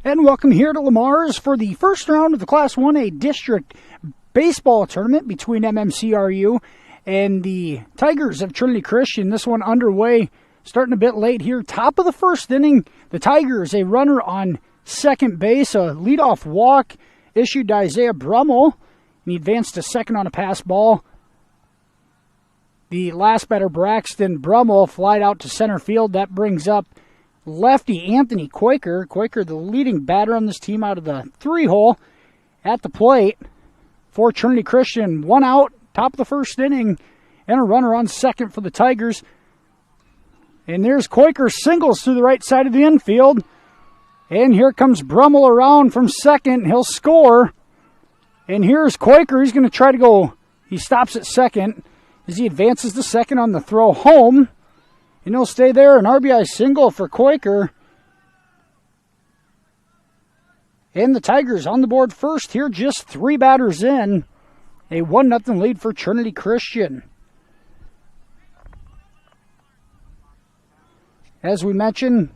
And welcome here to Lamar's for the first round of the Class 1A District Baseball Tournament between MMCRU and the Tigers of Trinity Christian. This one underway, starting a bit late here. Top of the first inning, the Tigers, a runner on second base, a leadoff walk issued to Isaiah Brummel, and he advanced to second on a pass ball. The last batter, Braxton Brummel, flied out to center field. That brings up lefty Anthony Quaker. Quaker, the leading batter on this team out of the three-hole at the plate for Trinity Christian. One out, top of the first inning, and a runner on second for the Tigers. And there's Quaker, singles through the right side of the infield. And here comes Brummel around from second. He'll score. And here's Quaker. He's going to try to go. He stops at second as he advances to second on the throw home. And he'll stay there. An RBI single for Quaker. And the Tigers on the board first here, just three batters in. A 1-0 lead for Trinity Christian. As we mentioned,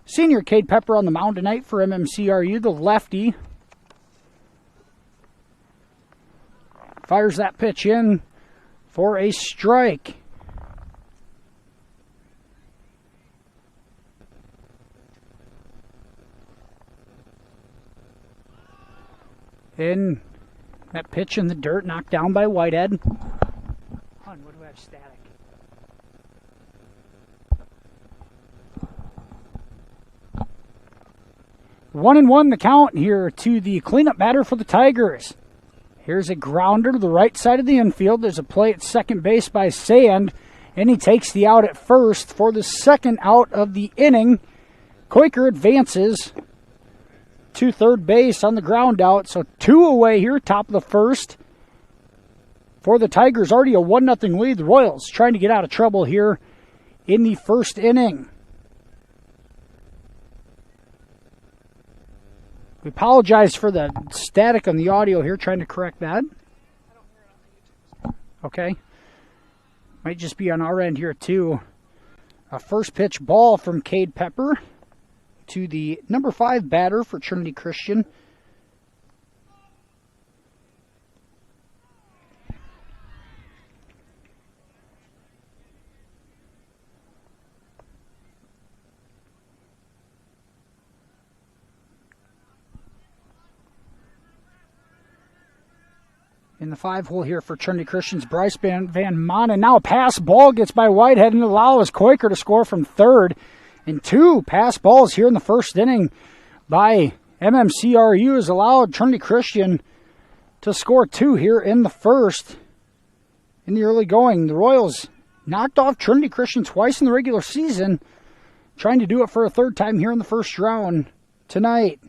senior Cade Pepper on the mound tonight for MMCRU, the lefty. Fires that pitch in for a strike. And that pitch in the dirt, knocked down by Whitehead. What do we have static? 1-1 the count here to the cleanup batter for the Tigers. Here's a grounder to the right side of the infield. There's a play at second base by Sand, and he takes the out at first for the second out of the inning. Quaker advances to third base on the ground out. So two away here, top of the first. For the Tigers, already a 1-0 lead. The Royals trying to get out of trouble here in the first inning. We apologize for the static on the audio here, trying to correct that. Okay. Might just be on our end here too. A first pitch ball from Cade Pepper to the number 5 batter for Trinity Christian. In the 5-hole here for Trinity Christian's Bryce Van Manen. Now a pass ball gets by Whitehead and allows Quaker to score from third. And two pass balls here in the first inning by MMCRU has allowed Trinity Christian to score two here in the first. In the early going, the Royals knocked off Trinity Christian twice in the regular season, trying to do it for a third time here in the first round tonight.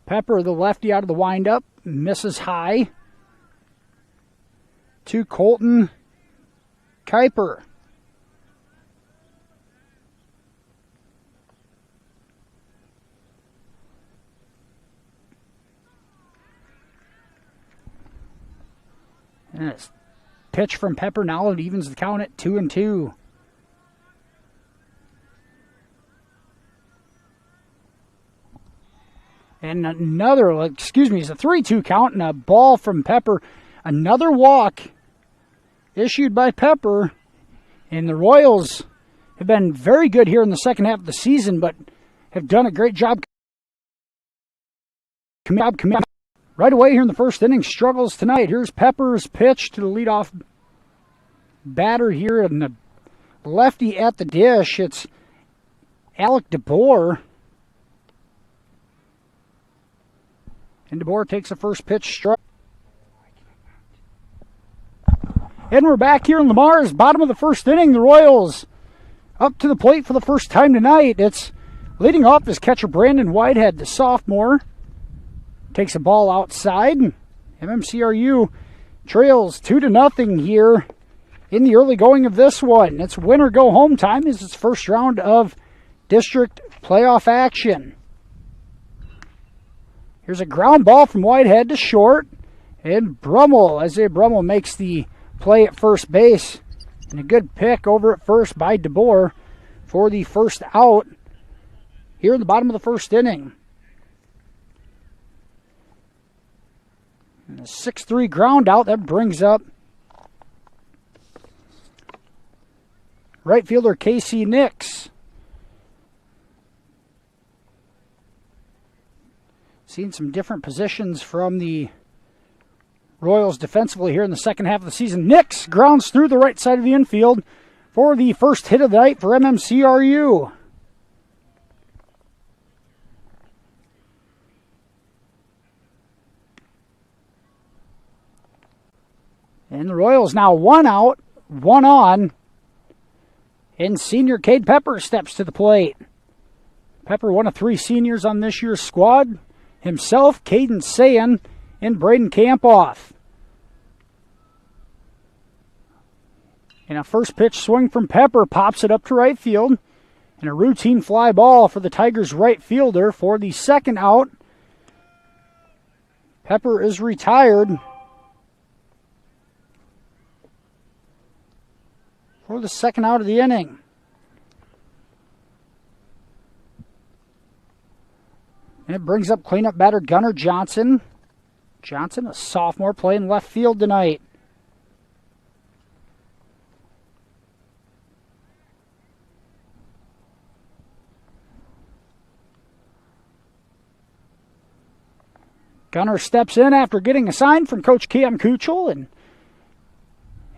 Pepper, the lefty, out of the windup, misses high to Colton Kuiper. And it's pitch from Pepper. Now it evens the count at 2-2. And another, it's a 3-2 count and a ball from Pepper. Another walk issued by Pepper. And the Royals have been very good here in the second half of the season, but have done a great job. Right away here in the first inning, struggles tonight. Here's Pepper's pitch to the leadoff batter here, and the lefty at the dish. It's Alec DeBoer. And DeBoer takes the first pitch strike. And we're back here in Lamar's, bottom of the first inning. The Royals up to the plate for the first time tonight. It's leading off is catcher Brandon Whitehead, the sophomore. Takes a ball outside. MMCRU trails 2-0 here in the early going of this one. It's win or go home time. This is its first round of district playoff action. Here's a ground ball from Whitehead to short. And Isaiah Brummel makes the play at first base. And a good pick over at first by DeBoer for the first out here in the bottom of the first inning. And a 6-3 ground out that brings up right fielder Casey Nix. Seen some different positions from the Royals defensively here in the second half of the season. Nix grounds through the right side of the infield for the first hit of the night for MMCRU. And the Royals now 1 out, 1 on. And senior Cade Pepper steps to the plate. Pepper, one of 3 seniors on this year's squad. Himself, Caden Sayan, and Braden Campoff. And a first pitch swing from Pepper pops it up to right field. And a routine fly ball for the Tigers right fielder for the second out. Pepper is retired for the second out of the inning. And it brings up cleanup batter Gunnar Johnson. Johnson, a sophomore, playing left field tonight. Gunnar steps in after getting a sign from Coach Cam Kuchel, and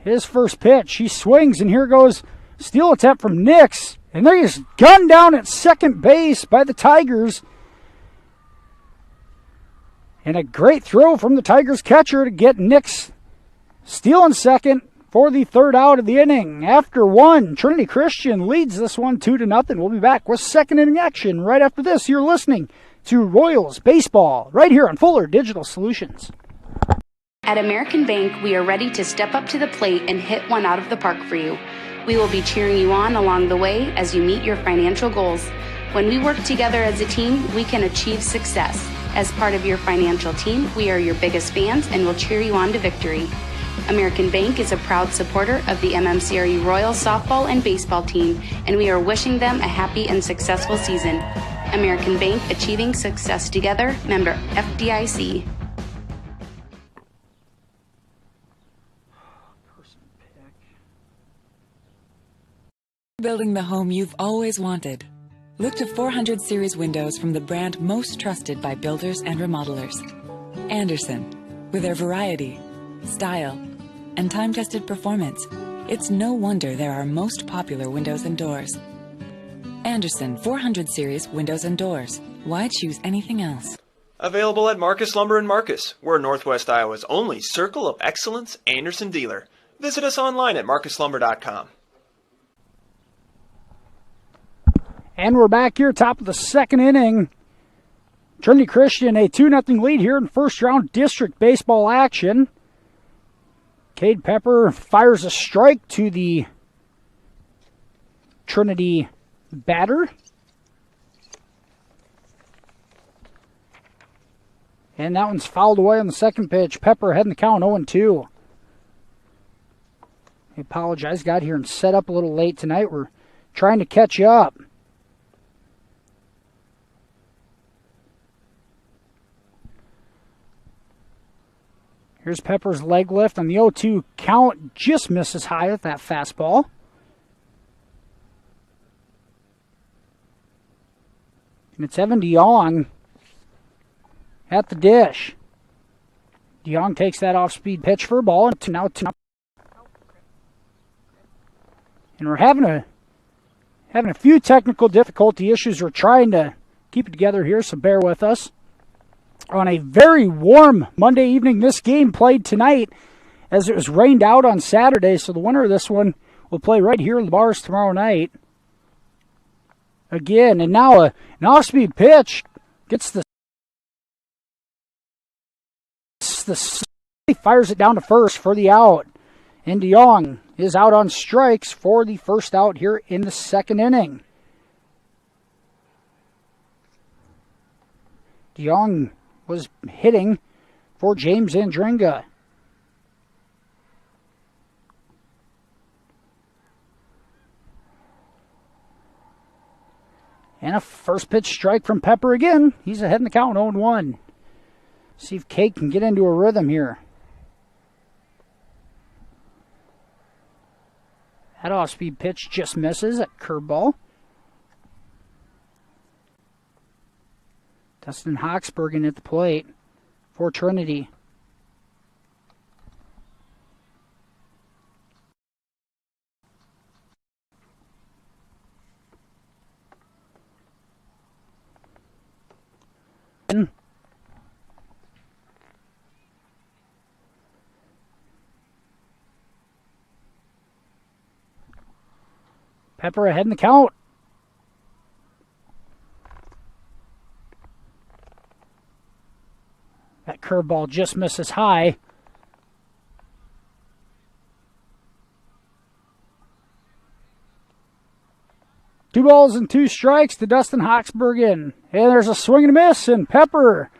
his first pitch, he swings, and here goes steal attempt from Nix, and there is gunned down at second base by the Tigers. And a great throw from the Tigers catcher to get Nix stealing second for the third out of the inning. After 1, Trinity Christian leads this one 2-0. We'll be back with second inning action right after this. You're listening to Royals Baseball right here on Fuller Digital Solutions. At American Bank, we are ready to step up to the plate and hit one out of the park for you. We will be cheering you on along the way as you meet your financial goals. When we work together as a team, we can achieve success. As part of your financial team, we are your biggest fans and will cheer you on to victory. American Bank is a proud supporter of the MMCRU Royals softball and baseball team, and we are wishing them a happy and successful season. American Bank, achieving success together, member FDIC. Building the home you've always wanted. Look to 400 series windows from the brand most trusted by builders and remodelers. Andersen. With their variety, style, and time-tested performance, it's no wonder they're our most popular windows and doors. Andersen 400 series windows and doors. Why choose anything else? Available at Marcus Lumber in Marcus. We're Northwest Iowa's only Circle of Excellence Andersen dealer. Visit us online at marcuslumber.com. And we're back here, top of the second inning. Trinity Christian, a 2-0 lead here in first round district baseball action. Cade Pepper fires a strike to the Trinity batter. And that one's fouled away on the second pitch. Pepper heading the count 0-2. I apologize, got here and set up a little late tonight. We're trying to catch up. Here's Pepper's leg lift on the 0-2 count. Just misses high with that fastball. And it's Evan DeYoung at the dish. DeYoung takes that off-speed pitch for a ball. And now and we're having a few technical difficulty issues. We're trying to keep it together here, so bear with us. On a very warm Monday evening, this game played tonight as it was rained out on Saturday, so the winner of this one will play right here in the bars tomorrow night. Again, and now an off-speed pitch gets he fires it down to first for the out. And DeYoung is out on strikes for the first out here in the second inning. DeYoung was hitting for James Andringa. And a first pitch strike from Pepper again. He's ahead in the count, 0-1. See if Kate can get into a rhythm here. That off-speed pitch just misses at curveball. Dustin Hoxbergen at the plate for Trinity. Pepper ahead in the count. That curveball just misses high. Two balls and two strikes to Dustin Hoxbergen. And there's a swing and a miss, and Pepper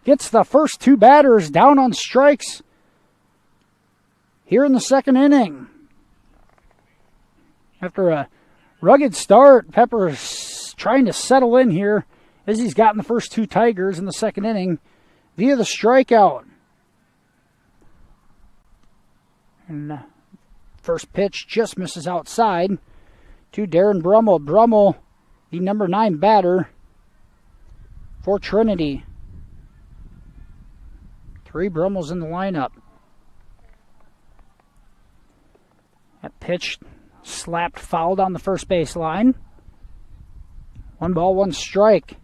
gets the first two batters down on strikes here in the second inning. After a rugged start, Pepper's trying to settle in here as he's gotten the first two Tigers in the second inning via the strikeout. And first pitch just misses outside to Darren Brummel. Brummel, the number 9 batter for Trinity. 3 Brummels in the lineup. That pitch slapped foul down the first base line. 1 ball, 1 strike.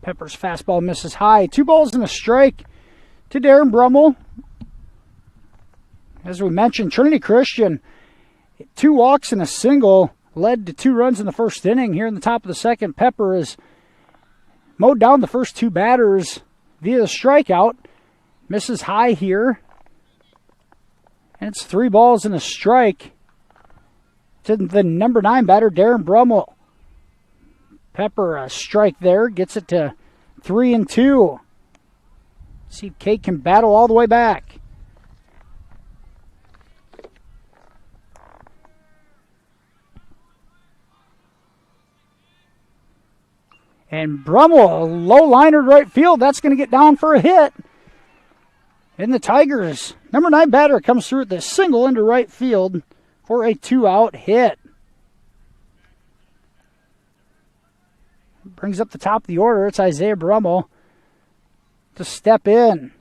Pepper's fastball misses high. 2 balls and a strike to Darren Brummel. As we mentioned, Trinity Christian, 2 walks and a single led to 2 runs in the first inning. Here in the top of the second, Pepper has mowed down the first 2 batters via the strikeout. Misses high here. And it's 3 balls and a strike to the number 9 batter, Darren Brummel. Pepper, a strike there, gets it to 3-2. See if Kate can battle all the way back. And Brummel, a low liner to right field. That's going to get down for a hit. And the Tigers, number 9 batter comes through with the single into right field for a 2-out hit. Brings up the top of the order. It's Isaiah Brummel to step in.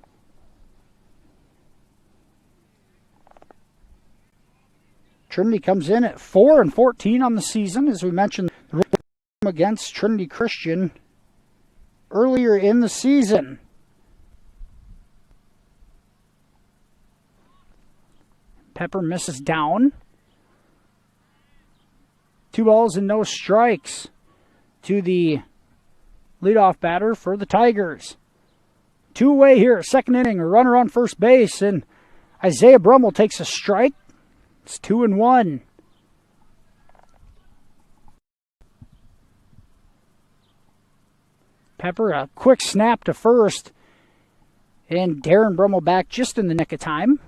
Trinity comes in at 4-14 on the season, as we mentioned, against Trinity Christian earlier in the season. Pepper misses down. 2 balls and no strikes to the leadoff batter for the Tigers. 2 away here, second inning, a runner on first base, and Isaiah Brummel takes a strike. It's 2-1. Pepper, a quick snap to first, and Darren Brummel back just in the nick of time.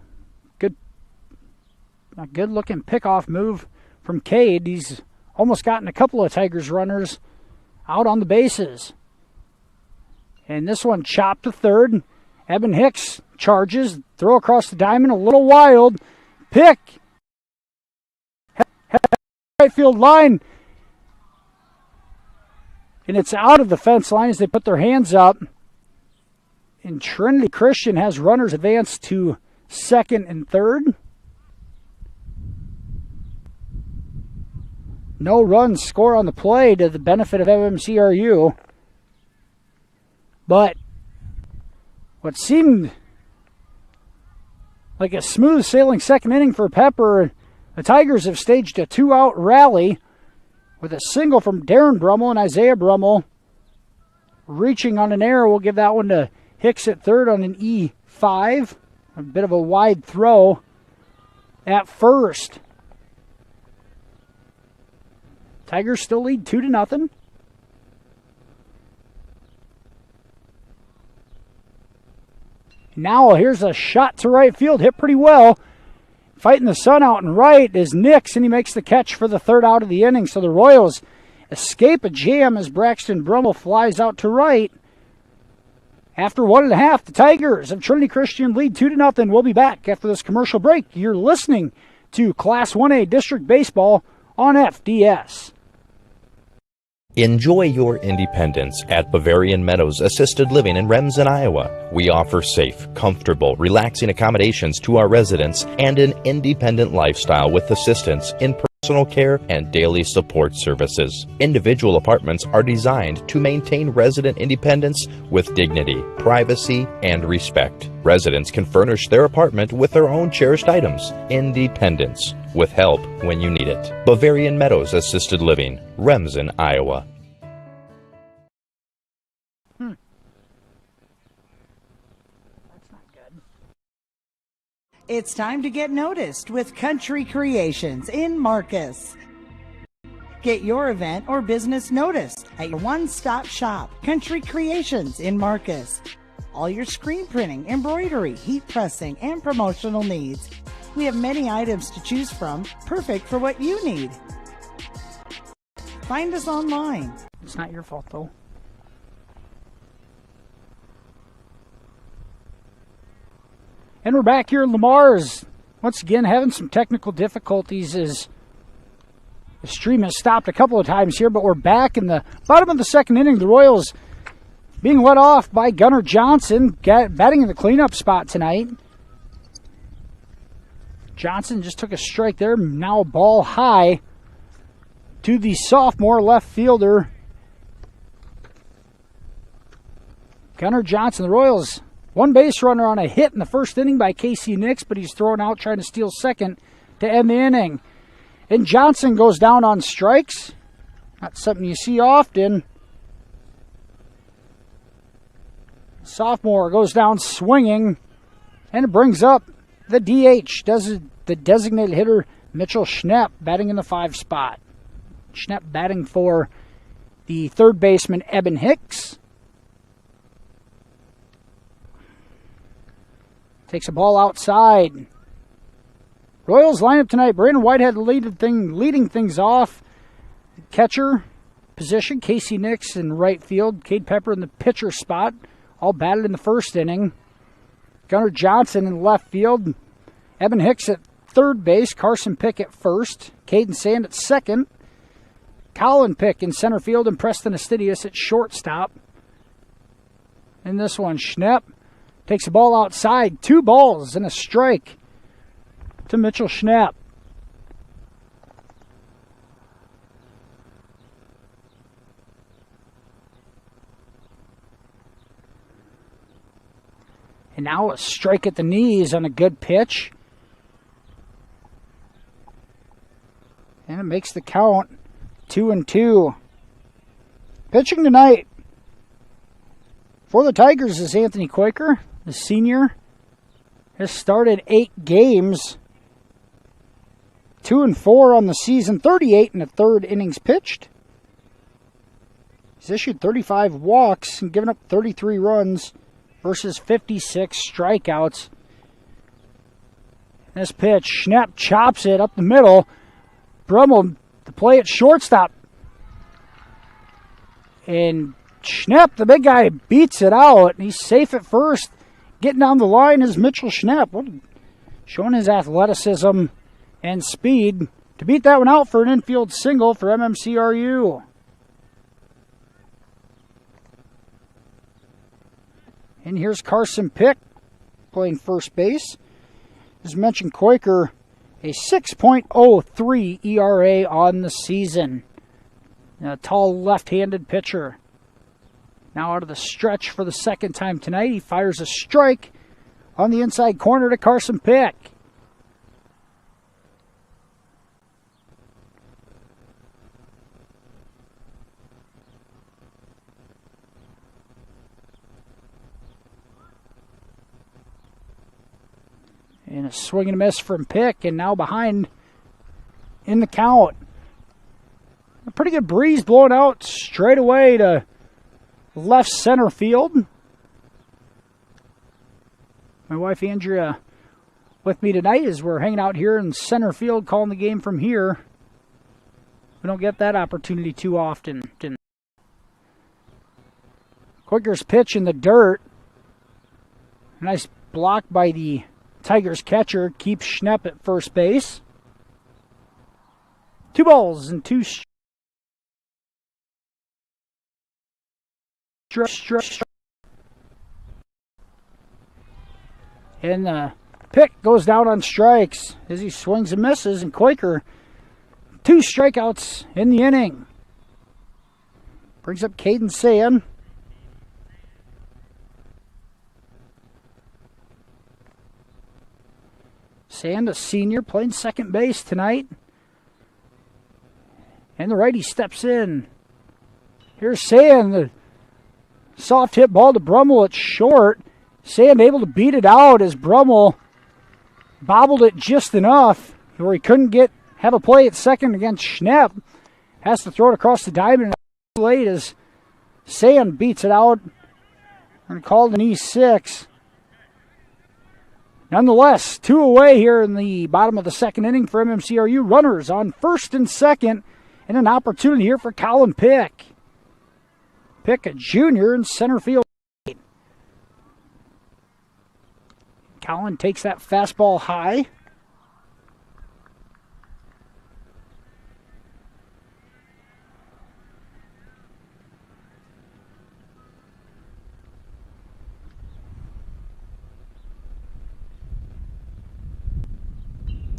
A good-looking pickoff move from Cade. He's almost gotten a couple of Tigers runners out on the bases. And this one chopped to third. Evan Hicks charges, throw across the diamond, a little wild. Pick. Right field line. And it's out of the fence line as they put their hands up. And Trinity Christian has runners advance to second and third. No runs score on the play to the benefit of MMCRU. But what seemed like a smooth sailing second inning for Pepper, the Tigers have staged a 2-out rally with a single from Darren Brummel, and Isaiah Brummel reaching on an error. We'll give that one to Hicks at third on an E5. A bit of a wide throw at first. Tigers still lead 2-0. Now here's a shot to right field, hit pretty well. Fighting the sun out and right is Nix, and he makes the catch for the third out of the inning. So the Royals escape a jam as Braxton Brummel flies out to right. After 1.5, the Tigers of Trinity Christian lead 2-0. We'll be back after this commercial break. You're listening to Class 1A District Baseball on FDS. Enjoy your independence at Bavarian Meadows Assisted Living in Remsen, Iowa. We offer safe, comfortable, relaxing accommodations to our residents and an independent lifestyle with assistance in personal care and daily support services. Individual apartments are designed to maintain resident independence with dignity, privacy, and respect. Residents can furnish their apartment with their own cherished items. Independence, with help when you need it. Bavarian Meadows Assisted Living, Remsen, Iowa. It's time to get noticed with Country Creations in Marcus. Get your event or business noticed at your one-stop shop, Country Creations in Marcus. All your screen printing, embroidery, heat pressing, and promotional needs. We have many items to choose from, perfect for what you need. Find us online. It's not your fault, though. And we're back here in Lamar's. Once again, having some technical difficulties as the stream has stopped a couple of times here, but we're back in the bottom of the second inning. The Royals being led off by Gunnar Johnson, batting in the cleanup spot tonight. Johnson just took a strike there. Now a ball high to the sophomore left fielder, Gunnar Johnson. The Royals, one base runner on a hit in the first inning by Casey Nix, but he's thrown out trying to steal second to end the inning. And Johnson goes down on strikes. Not something you see often. Sophomore goes down swinging, and it brings up the DH, the designated hitter, Mitchell Schnepp, batting in the 5 spot. Schnepp batting for the third baseman, Eben Hicks. Takes a ball outside. Royals lineup tonight. Brandon Whitehead leading things off. Catcher position, Casey Nix in right field. Cade Pepper in the pitcher spot. All batted in the first inning. Gunnar Johnson in left field. Eben Hicks at third base. Carson Pick at first. Caden Sand at second. Colin Pick in center field. And Preston Astidius at shortstop. In this one, Schnepp takes the ball outside. 2 balls and a strike to Mitchell Schnepp. And now a strike at the knees on a good pitch. And it makes the count 2-2. Pitching tonight for the Tigers is Anthony Quaker. The senior has started 8 games. 2-4 on the season. 38 1/3 innings pitched. He's issued 35 walks and given up 33 runs versus 56 strikeouts. This pitch, Schnepp chops it up the middle. Brummel to play at shortstop. And Schnepp, the big guy, beats it out. He's safe at first. Getting down the line is Mitchell Schnepp, showing his athleticism and speed to beat that one out for an infield single for MMCRU. And here's Carson Pick playing first base. As mentioned, Quaker, a 6.03 ERA on the season. A tall left-handed pitcher. Now out of the stretch for the second time tonight. He fires a strike on the inside corner to Carson Pick. And a swing and a miss from Pick, and now behind in the count. A pretty good breeze blowing out straight away to left center field. My wife Andrea with me tonight as we're hanging out here in center field calling the game from here. We don't get that opportunity too often. Quaker's pitch in the dirt. Nice block by the Tigers catcher. Keeps Schnepp at first base. 2 balls and 2 strikes. And the pick goes down on strikes as he swings and misses. And Quaker, 2 strikeouts in the inning. Brings up Caden Sand. Sand, a senior, playing second base tonight. And the righty steps in. Here's Sand. The soft hit ball to Brummel at short. Sand able to beat it out as Brummel bobbled it just enough where he couldn't have a play at second against Schnepp. Has to throw it across the diamond late as Sand beats it out and called an E6. Nonetheless, 2 away here in the bottom of the second inning for MMCRU. Runners on first and second, and an opportunity here for Colin Pick. Pick, a junior in center field. Colin takes that fastball high.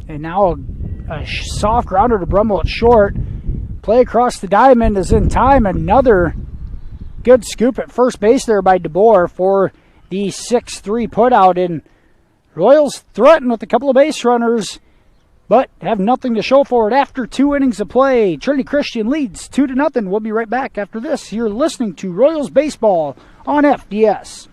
And now a soft grounder to Brummel at short. Play across the diamond is in time. Another good scoop at first base there by DeBoer for the 6-3 putout. And Royals threaten with a couple of base runners, but have nothing to show for it after 2 innings of play. Trinity Christian leads 2-0. We'll be right back after this. You're listening to Royals Baseball on FDS.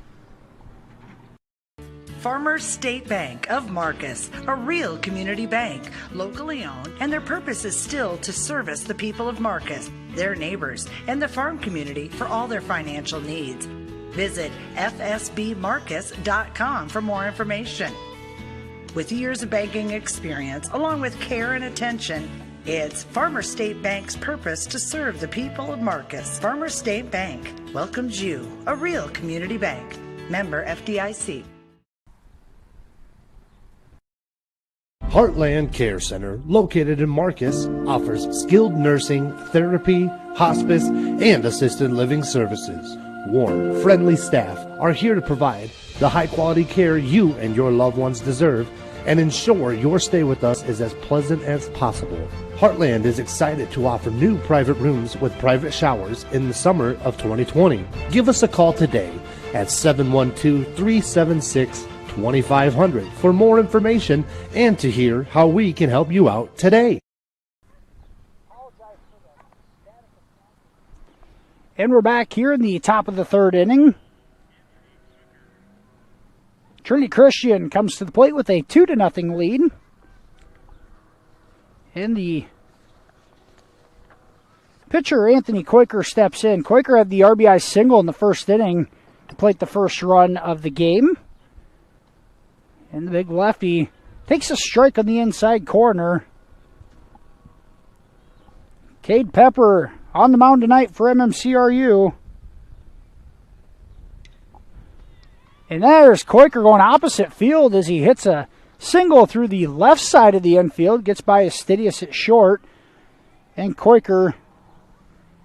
Farmers State Bank of Marcus, a real community bank, locally owned, and their purpose is still to service the people of Marcus, their neighbors, and the farm community for all their financial needs. Visit fsbmarcus.com for more information. With years of banking experience, along with care and attention, it's Farmers State Bank's purpose to serve the people of Marcus. Farmers State Bank welcomes you, a real community bank. Member FDIC. Heartland Care Center, located in Marcus, offers skilled nursing, therapy, hospice, and assisted living services. Warm, friendly staff are here to provide the high-quality care you and your loved ones deserve and ensure your stay with us is as pleasant as possible. Heartland is excited to offer new private rooms with private showers in the summer of 2020. Give us a call today at 712-376-2500 for more information and to hear how we can help you out today. And we're back here in the top of the third inning. Trinity Christian comes to the plate with a 2-0 lead. And the pitcher, Anthony Quaker, steps in. Quaker had the RBI single in the first inning to plate the first run of the game. And the big lefty takes a strike on the inside corner. Cade Pepper on the mound tonight for MMCRU. And there's Quaker going opposite field as he hits a single through the left side of the infield. Gets by Astidius at short. And Quaker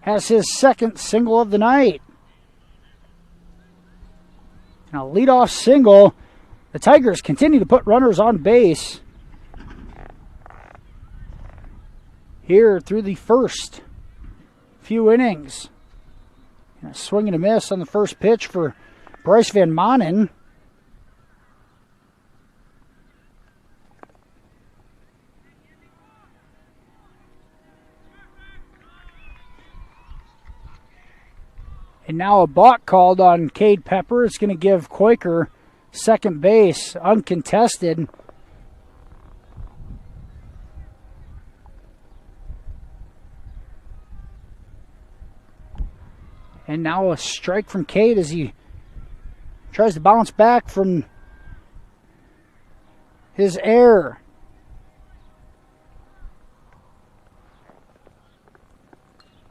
has his second single of the night. And a leadoff single. The Tigers continue to put runners on base here through the first few innings. And a swing and a miss on the first pitch for Bryce Van Manen. And now a balk called on Cade Pepper. It's going to give Quaker second base, uncontested. And now a strike from Cade as he tries to bounce back from his air.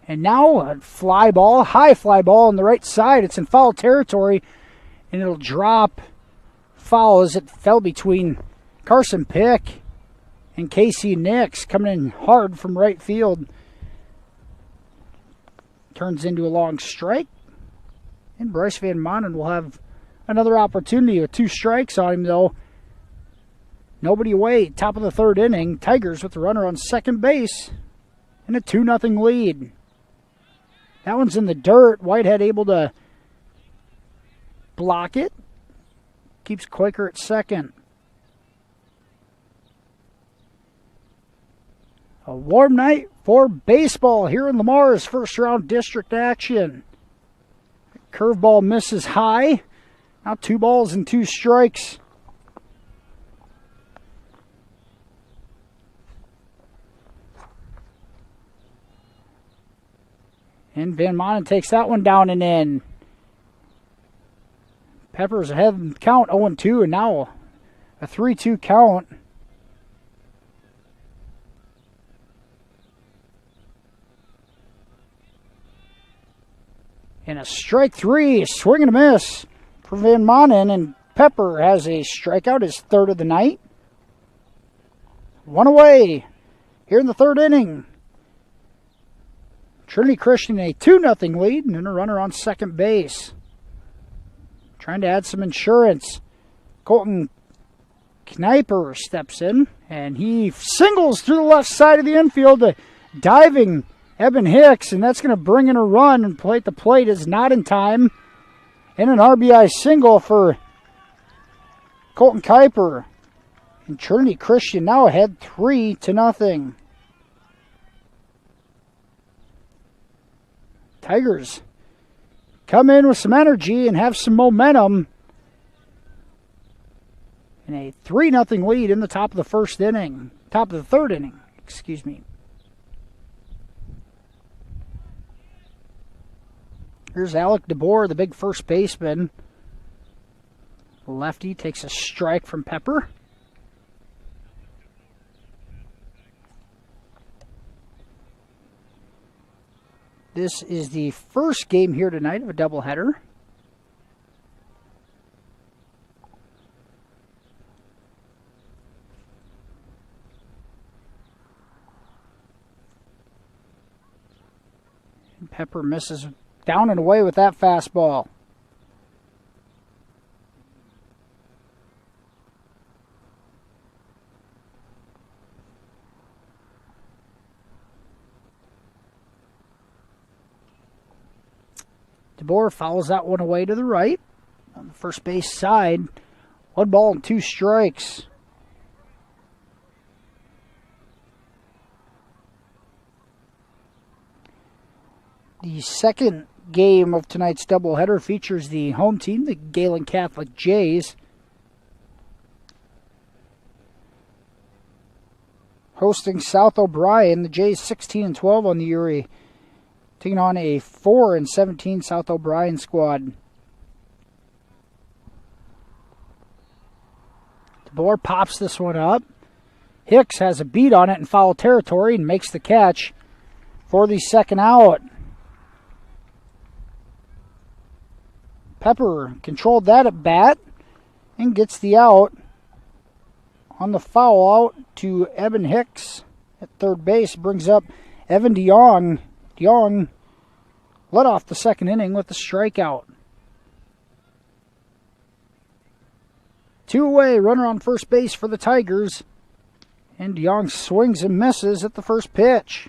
And now a fly ball, high fly ball on the right side. It's in foul territory, and it'll drop foul as it fell between Carson Pick and Casey Nix, coming in hard from right field. Turns into a long strike, and Bryce Van Manen will have another opportunity with 2 strikes on him, though. Nobody away, top of the 3rd inning. Tigers with the runner on second base and a 2-0 lead. That one's in the dirt. Whitehead able to block it. Keeps Quaker at second. A warm night for baseball here in Lamar's first round district action. Curveball misses high. Now 2 balls and 2 strikes. And Van Manen takes that one down and in. Pepper's ahead in the count, 0-2, and now a 3-2 count. And a strike 3, swing and a miss for Van Manen, and Pepper has a strikeout, his 3rd of the night. 1 away here in the 3rd inning. Trinity Christian a 2-0 lead, and then a runner on second base. Trying to add some insurance. Colton Kneiper steps in, and he singles through the left side of the infield to diving Eben Hicks, and that's going to bring in a run, and plate the plate is not in time. And an RBI single for Colton Kuiper. And Trinity Christian now ahead 3-0. Tigers come in with some energy and have some momentum. And a 3-0 lead in the top of the 1st inning. Top of the 3rd inning, excuse me. Here's Alec DeBoer, the big first baseman. Lefty takes a strike from Pepper. This is the first game here tonight of a doubleheader. And Pepper misses down and away with that fastball. DeBoer fouls that one away to the right on the first base side. 1 ball and 2 strikes. The second game of tonight's doubleheader features the home team, the Galen Catholic Jays, hosting South O'Brien. The Jays 16-12 on the year, taking on a 4-17 South O'Brien squad. DeBoer pops this one up. Hicks has a beat on it in foul territory and makes the catch for the second out. Pepper controlled that at bat and gets the out on the foul out to Eben Hicks at third base. Brings up Evan DeYoung. DeYoung led off the second inning with a strikeout. 2 away, runner on first base for the Tigers. And DeYoung swings and misses at the first pitch.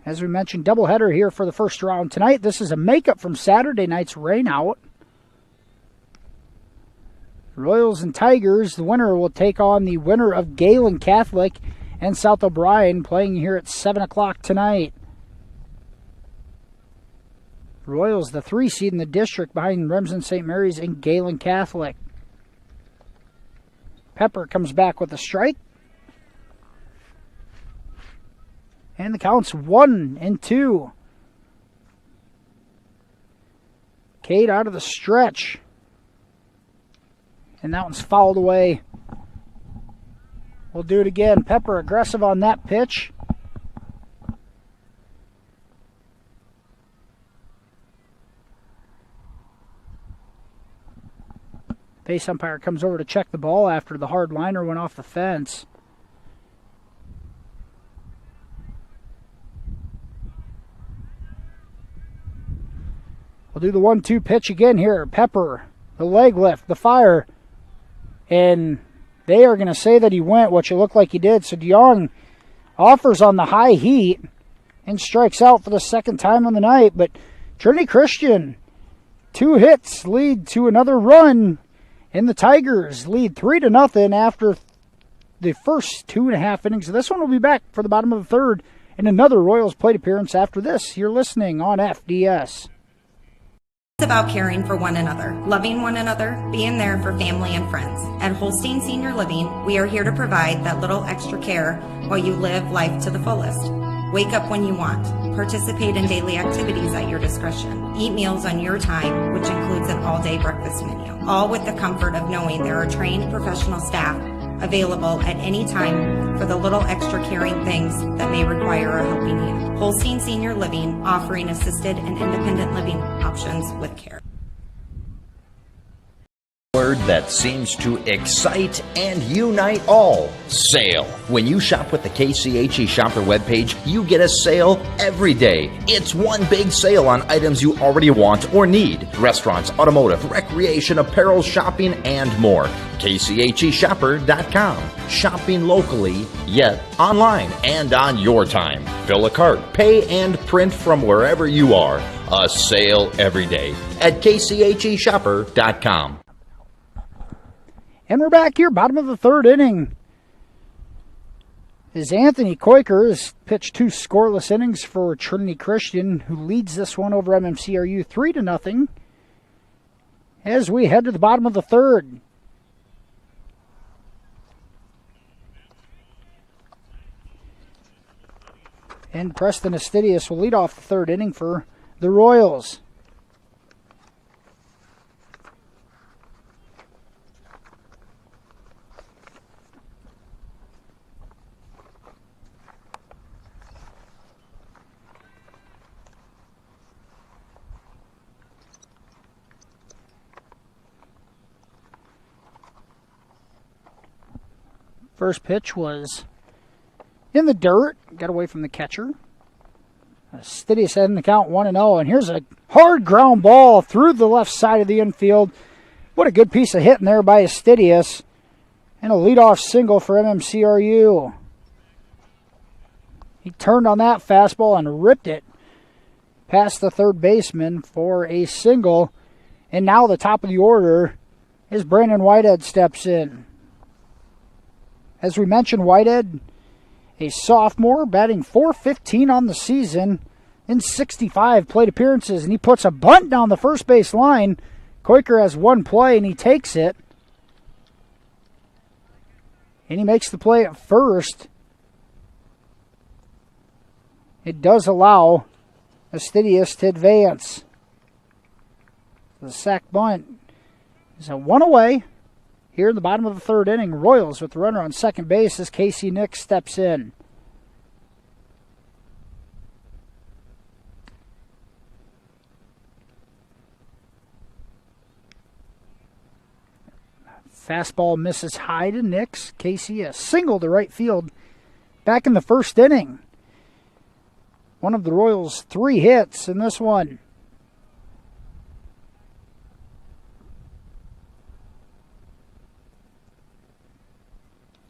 As we mentioned, doubleheader here for the first round tonight. This is a makeup from Saturday night's rainout. Royals and Tigers, the winner will take on the winner of Galen Catholic and South O'Brien, playing here at 7 o'clock tonight. Royals, the 3 seed in the district behind Remsen St. Mary's and Galen Catholic. Pepper comes back with a strike. And the count's 1-2. Cade out of the stretch. And that one's fouled away. We'll do it again. Pepper aggressive on that pitch. Base umpire comes over to check the ball after the hard liner went off the fence. We'll do the 1-2 pitch again here. Pepper, the leg lift, the fire. And they are going to say that he went, which it looked like he did. So DeYoung offers on the high heat and strikes out for the second time on the night. But Trinity Christian, 2 hits lead to another run. And the Tigers lead 3-0 after the first 2.5 innings. So this one will be back for the bottom of the third and another Royals plate appearance after this. You're listening on FDS. It's about caring for one another, loving one another, being there for family and friends. At Holstein Senior Living, we are here to provide that little extra care while you live life to the fullest. Wake up when you want. Participate in daily activities at your discretion. Eat meals on your time, which includes an all-day breakfast menu. All with the comfort of knowing there are trained professional staff available at any time for the little extra caring things that may require a helping hand. Holstein Senior Living, offering assisted and independent living options with care. Word that seems to excite and unite all. Sale. When you shop with the KCHE Shopper webpage, you get a sale every day. It's one big sale on items you already want or need. Restaurants, automotive, recreation, apparel, shopping, and more. KCHEshopper.com. Shopping locally, yet online and on your time. Fill a cart, pay, and print from wherever you are. A sale every day at KCHEshopper.com. And we're back here, bottom of the third inning. As Anthony Koiker has pitched 2 scoreless innings for Trinity Christian, who leads this one over MMCRU 3-0. As we head to the bottom of the third. And Preston Astidius will lead off the third inning for the Royals. First pitch was in the dirt, got away from the catcher. Astidius heading the count 1-0, and here's a hard ground ball through the left side of the infield. What a good piece of hitting there by Astidius. And a leadoff single for MMCRU. He turned on that fastball and ripped it past the third baseman for a single. And now the top of the order is Brandon Whitehead steps in. As we mentioned, Whitehead, a sophomore, batting .415 on the season in 65 plate appearances. And he puts a bunt down the first base line. Koiker has one play, and he takes it. And he makes the play at first. It does allow Astidius to advance. The sac bunt is a 1 away. Here in the bottom of the third inning, Royals with the runner on second base as Casey Nix steps in. Fastball misses high to Nix. Casey a single to right field back in the first inning. One of the Royals' 3 hits in this one.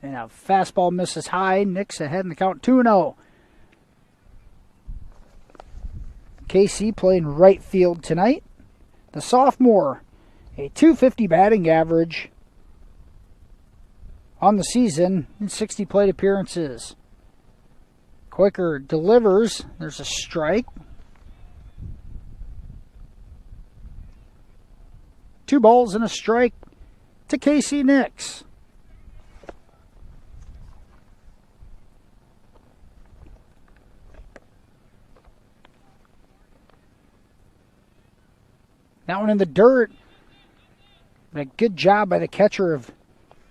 And a fastball misses high. Nix ahead in the count 2-0. KC playing right field tonight. The sophomore, a .250 batting average on the season in 60 plate appearances. Koiker delivers. There's a strike. 2 balls and a strike to Casey Nix. That one in the dirt. But a good job by the catcher of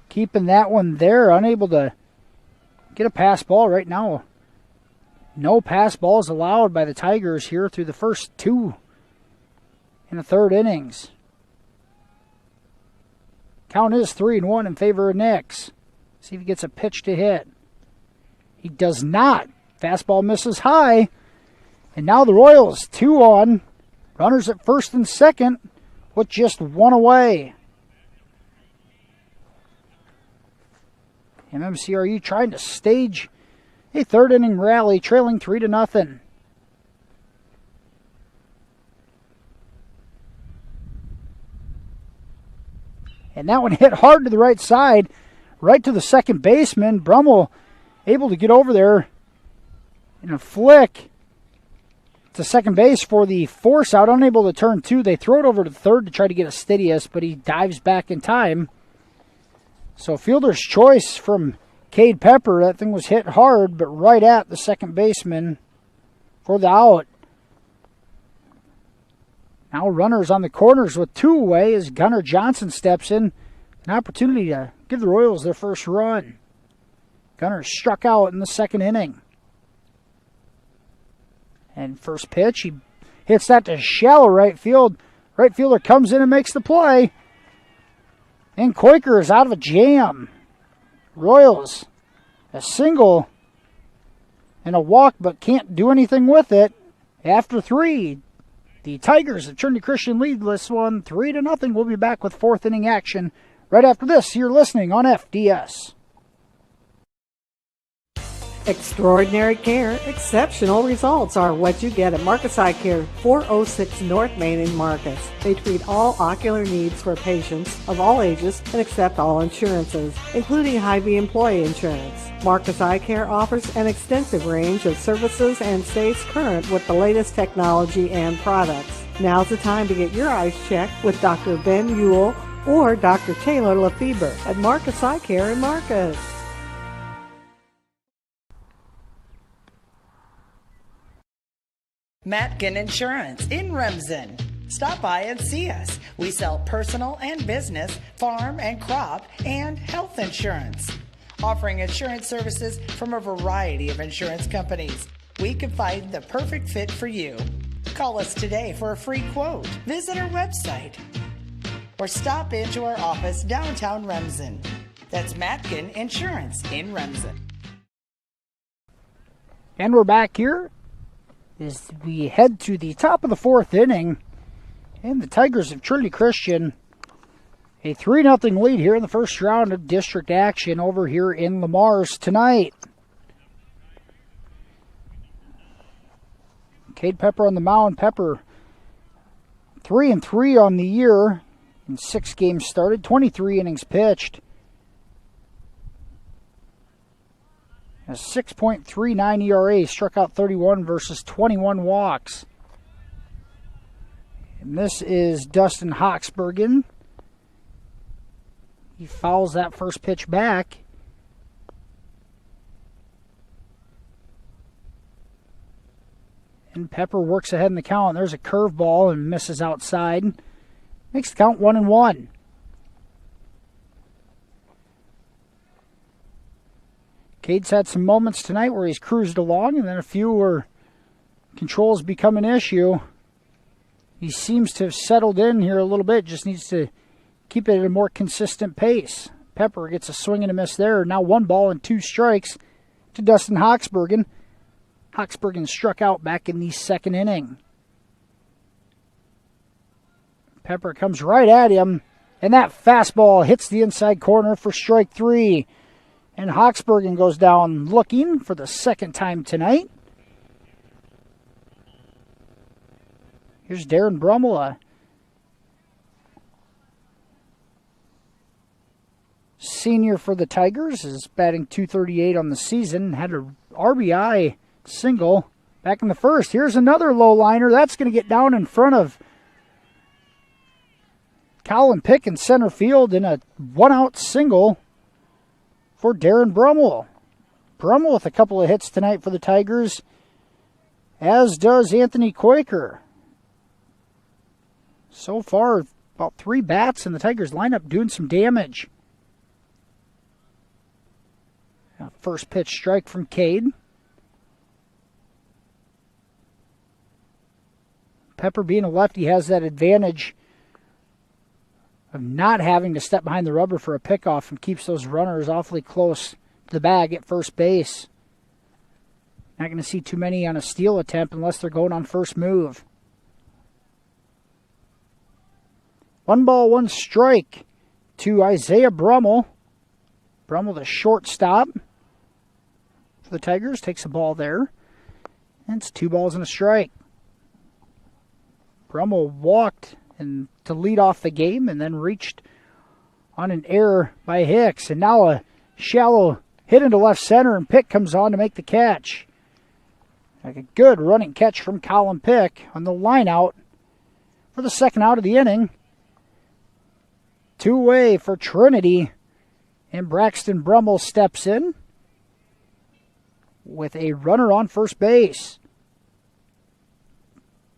keeping that one there. Unable to get a pass ball right now. No pass balls allowed by the Tigers here through the first 2 in the third innings. Count is 3-1 in favor of Nix. See if he gets a pitch to hit. He does not. Fastball misses high. And now the Royals 2 on. Runners at first and second with just 1 away. MMCRU trying to stage a third inning rally, trailing 3-0. And that one hit hard to the right side, right to the second baseman. Brummel able to get over there in a flick to second base for the force out, unable to turn 2. They throw it over to third to try to get a steadiest, but he dives back in time. So fielder's choice from Cade Pepper. That thing was hit hard, but right at the second baseman for the out. Now runners on the corners with 2 away as Gunnar Johnson steps in. An opportunity to give the Royals their first run. Gunnar struck out in the second inning. And first pitch, he hits that to shallow right field. Right fielder comes in and makes the play. And Quaker is out of a jam. Royals, a single and a walk, but can't do anything with it. After 3, the Tigers of Trinity Christian lead this one 3-0. We'll be back with 4th inning action right after this. You're listening on FDS. Extraordinary care, exceptional results are what you get at Marcus Eye Care, 406 North Main in Marcus. They treat all ocular needs for patients of all ages and accept all insurances, including Hy-Vee employee insurance. Marcus Eye Care offers an extensive range of services and stays current with the latest technology and products. Now's the time to get your eyes checked with Dr. Ben Ewell or Dr. Taylor Lefebvre at Marcus Eye Care in Marcus. Matkin Insurance in Remsen. Stop by and see us. We sell personal and business, farm and crop, and health insurance. Offering insurance services from a variety of insurance companies. We can find the perfect fit for you. Call us today for a free quote. Visit our website or stop into our office downtown Remsen. That's Matkin Insurance in Remsen. And we're back here as we head to the top of the 4th inning. And the Tigers of Trinity Christian, a 3-0 lead here in the first round of district action over here in Lamar's tonight. Cade Pepper on the mound. Pepper 3-3 on the year in 6 games started, 23 innings pitched. A 6.39 ERA, struck out 31 versus 21 walks. And this is Dustin Hoxbergen. He fouls that first pitch back. And Pepper works ahead in the count. There's a curveball and misses outside. Makes the count 1-1. Cade's had some moments tonight where he's cruised along, and then a few where controls become an issue. He seems to have settled in here a little bit, just needs to keep it at a more consistent pace. Pepper gets a swing and a miss there. Now 1 ball and 2 strikes to Dustin Hoxbergen. Hoxbergen struck out back in the second inning. Pepper comes right at him, and that fastball hits the inside corner for strike 3. And Hoxbergen goes down looking for the second time tonight. Here's Darren Brummel, senior for the Tigers, is batting .238 on the season. Had an RBI single back in the first. Here's another low liner. That's going to get down in front of Colin Pick in center field in a 1-out single for Darren Brummel. Brummel with a couple of hits tonight for the Tigers, as does Anthony Quaker. So far, About 3 bats in the Tigers lineup doing some damage. First pitch strike from Cade. Pepper, being a lefty, has that advantage of not having to step behind the rubber for a pickoff and keeps those runners awfully close to the bag at first base. Not going to see too many on a steal attempt unless they're going on first move. 1 ball, 1 strike to Isaiah Brummel. Brummel, the shortstop for the Tigers, takes a ball there. And it's 2 balls and a strike. Brummel walked to lead off the game and then reached on an error by Hicks. And now a shallow hit into left center, and Pick comes on to make the catch. Like a good running catch from Colin Pick on the line out for the second out of the inning. 2-way for Trinity, and Braxton Brummel steps in with a runner on first base.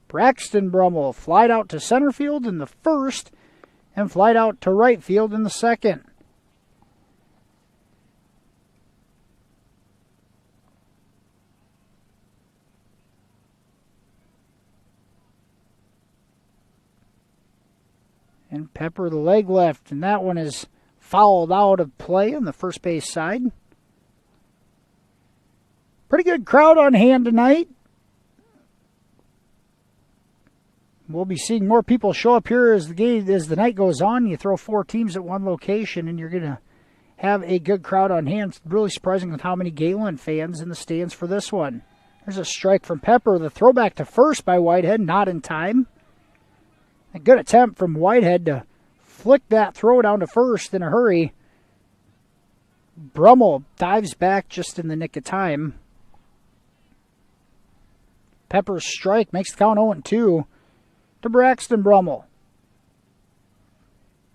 Braxton Brummel flied out to center field in the first and flied out to right field in the second. And Pepper the leg left, and that one is fouled out of play on the first base side. Pretty good crowd on hand tonight. We'll be seeing more people show up here as the night goes on. You throw 4 teams at one location, and you're going to have a good crowd on hand. It's really surprising with how many Galen fans in the stands for this one. There's a strike from Pepper. The throwback to first by Whitehead, not in time. A good attempt from Whitehead to flick that throw down to first in a hurry. Brummel dives back just in the nick of time. Pepper's strike makes the count 0-2 to Braxton Brummel.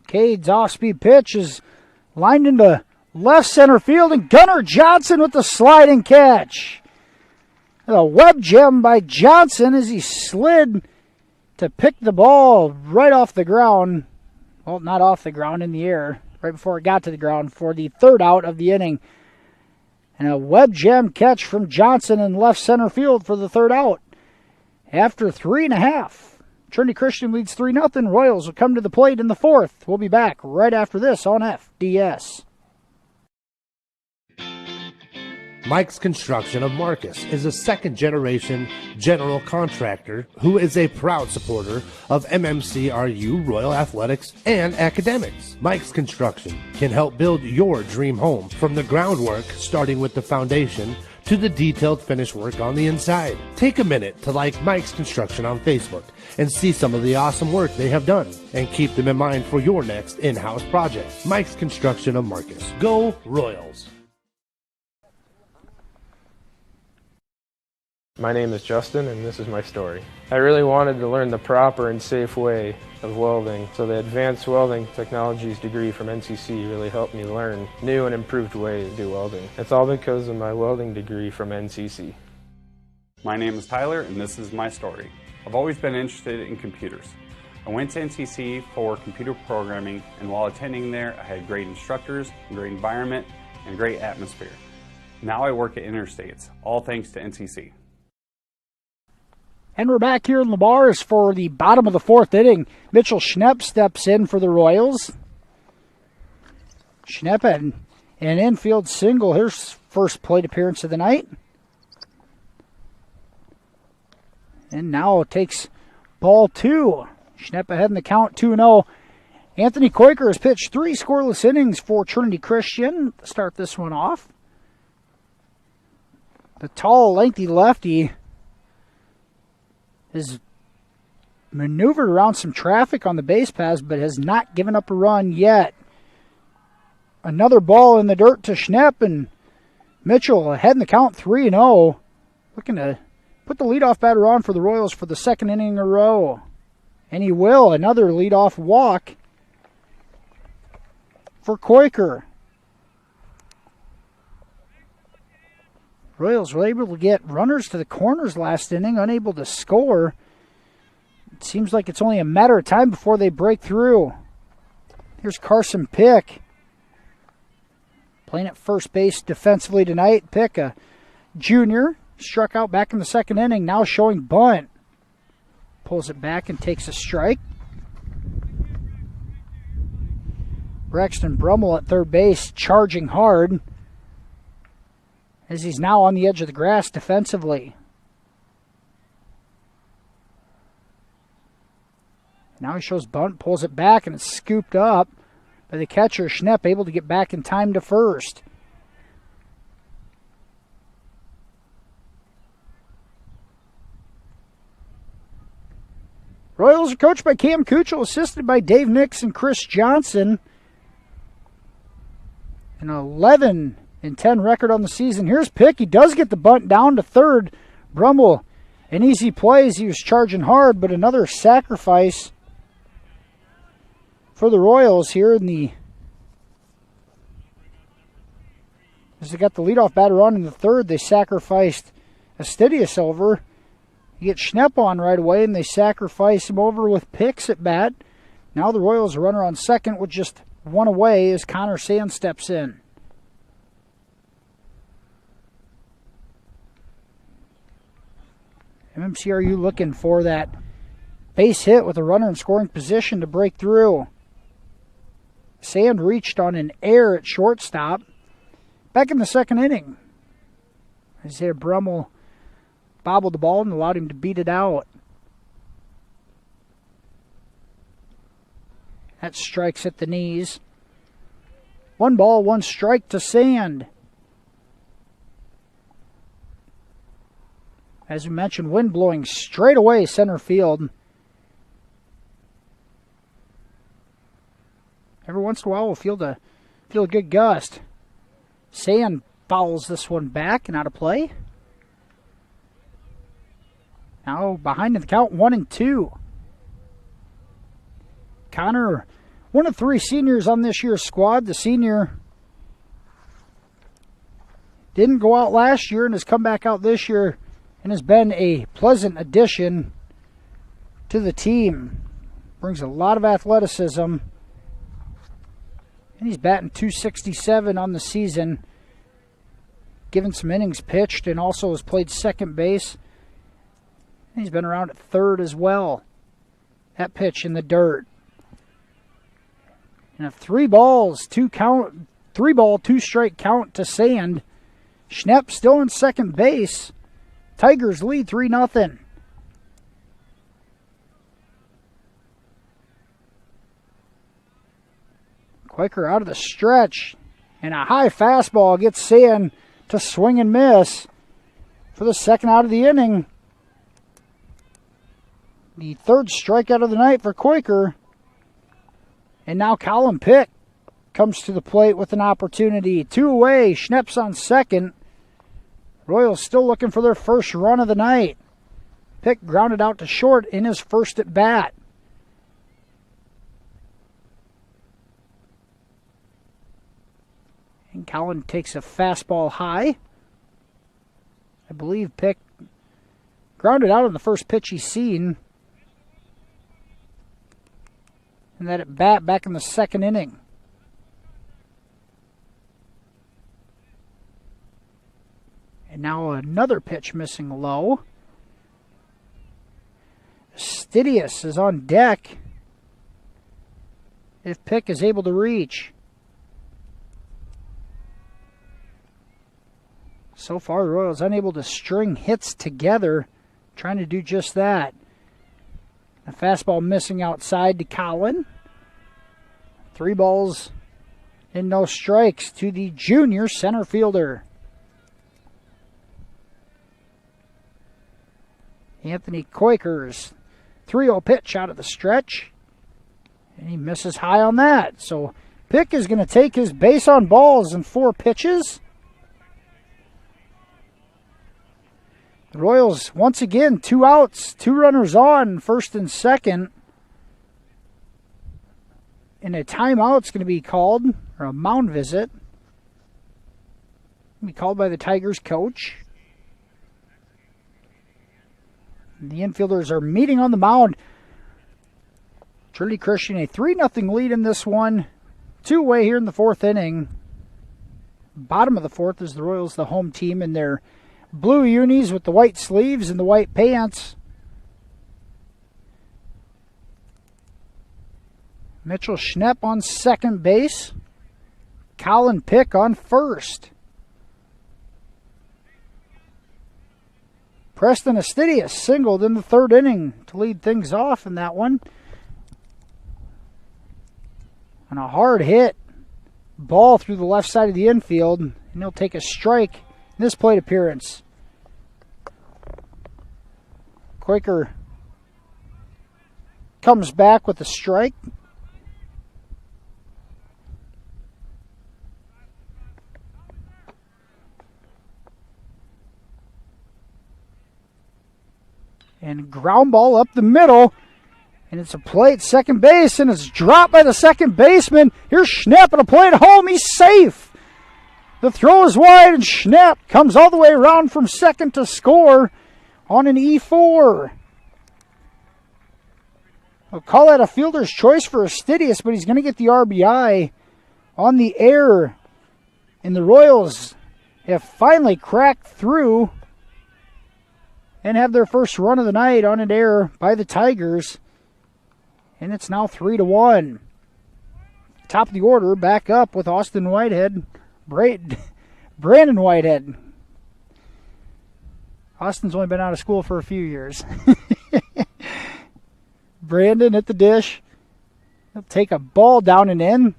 Cade's off-speed pitch is lined into left center field, and Gunnar Johnson with the sliding catch. A web gem by Johnson as he slid to pick the ball right off the ground. Well, not off the ground, in the air, right before it got to the ground for the third out of the inning. And a web gem catch from Johnson in left center field for the third out. After 3.5, Trinity Christian leads 3-0. Royals will come to the plate in the fourth. We'll be back right after this on FDS. Mike's Construction of Marcus is a second-generation general contractor who is a proud supporter of MMCRU, Royal Athletics, and academics. Mike's Construction can help build your dream home from the groundwork, starting with the foundation, to the detailed finish work on the inside. Take a minute to like Mike's Construction on Facebook and see some of the awesome work they have done, and keep them in mind for your next in-house project. Mike's Construction of Marcus. Go Royals! My name is Justin, and this is my story. I really wanted to learn the proper and safe way of welding, so the Advanced Welding Technologies degree from NCC really helped me learn new and improved ways to do welding. It's all because of my welding degree from NCC. My name is Tyler, and this is my story. I've always been interested in computers. I went to NCC for computer programming, and while attending there, I had great instructors, a great environment, and a great atmosphere. Now I work at Interstates, all thanks to NCC. And we're back here in the bars for the bottom of the fourth inning. Mitchell Schnepp steps in for the Royals. Schnepp had an infield single, his first plate appearance of the night. And now takes ball 2. Schnepp ahead in the count, 2-0. Anthony Koiker has pitched 3 scoreless innings for Trinity Christian to start this one off. The tall, lengthy lefty has maneuvered around some traffic on the base paths, but has not given up a run yet. Another ball in the dirt to Schnepp, and Mitchell ahead in the count, 3-0. Looking to put the leadoff batter on for the Royals for the second inning in a row. And he will. Another leadoff walk for Koiker. Royals were able to get runners to the corners last inning, unable to score. It seems like it's only a matter of time before they break through. Here's Carson Pick. Playing at first base defensively tonight. Pick, a junior, struck out back in the second inning, now showing bunt. Pulls it back and takes a strike. Braxton Brummel at third base, charging hard, as he's now on the edge of the grass defensively. Now he shows bunt, pulls it back, and it's scooped up by the catcher, Schnepp, able to get back in time to first. Royals are coached by Cam Kuchel, assisted by Dave Nix and Chris Johnson. An 11-10 record on the season. Here's Pick. He does get the bunt down to third. Brummel, an easy play as he was charging hard, but another sacrifice for the Royals here in the... As they got the leadoff batter on in the third, they sacrificed Astidius over. You get Schnepp on right away, and they sacrifice him over with Picks at bat. Now the Royals are runner on second with just one away as Connor Sand steps in. MMCRU looking for that base hit with a runner in scoring position to break through. Sand reached on an error at shortstop. Back in the second inning, Isaiah Brummel bobbled the ball and allowed him to beat it out. That strikes at the knees. 1 ball, 1 strike to Sand. As we mentioned, wind blowing straight away center field. Every once in a while we'll feel a good gust. Sand fouls this one back and out of play. Now behind in the count, 1-2. Connor, one of 3 seniors on this year's squad. The senior didn't go out last year and has come back out this year and has been a pleasant addition to the team. Brings a lot of athleticism. And he's batting .267 on the season. Given some innings pitched and also has played second base. And he's been around at third as well. That pitch in the dirt. And a 3-ball, 2-strike count to Sand. Schnepp still in second base. Tigers lead 3-0. Quaker out of the stretch. And a high fastball gets Sand to swing and miss for the second out of the inning. The 3rd strikeout of the night for Quaker. And now Colin Pick comes to the plate with an opportunity. 2 away. Schnepp's on second. Royals still looking for their first run of the night. Pick grounded out to short in his first at bat. And Colin takes a fastball high. I believe Pick grounded out on the first pitch he's seen. And that at bat back in the second inning. And now another pitch missing low. Astidius is on deck. If Pick is able to reach. So far, the Royals unable to string hits together, trying to do just that. A fastball missing outside to Colin. 3 balls and no strikes to the junior center fielder. Anthony Quaker's 3-0 pitch out of the stretch. And he misses high on that. So Pick is going to take his base on balls in 4 pitches. The Royals, once again, 2 outs, 2 runners on, first and second. And a timeout's going to be called, or a mound visit. Be called by the Tigers coach. The infielders are meeting on the mound. Trinity Christian a 3-0 lead in this one. Two-way here in the fourth inning. Bottom of the fourth is the Royals, the home team, in their blue unis with the white sleeves and the white pants. Mitchell Schnepp on second base. Colin Pick on first. Preston Astidius singled in the third inning to lead things off in that one. And a hard hit ball through the left side of the infield, and he'll take a strike in this plate appearance. Quaker comes back with a strike. And ground ball up the middle. And it's a play at second base, and it's dropped by the second baseman. Here's Schnepp at a play at home. He's safe. The throw is wide, and Schnepp comes all the way around from second to score on an E4. I'll call that a fielder's choice for Astidius, but he's going to get the RBI on the air. And the Royals have finally cracked through and have their first run of the night on an error by the Tigers. And it's now 3-1. Top of the order, back up with Austin Whitehead. Brandon Whitehead. Austin's only been out of school for a few years. Brandon at the dish. He'll take a ball down and in.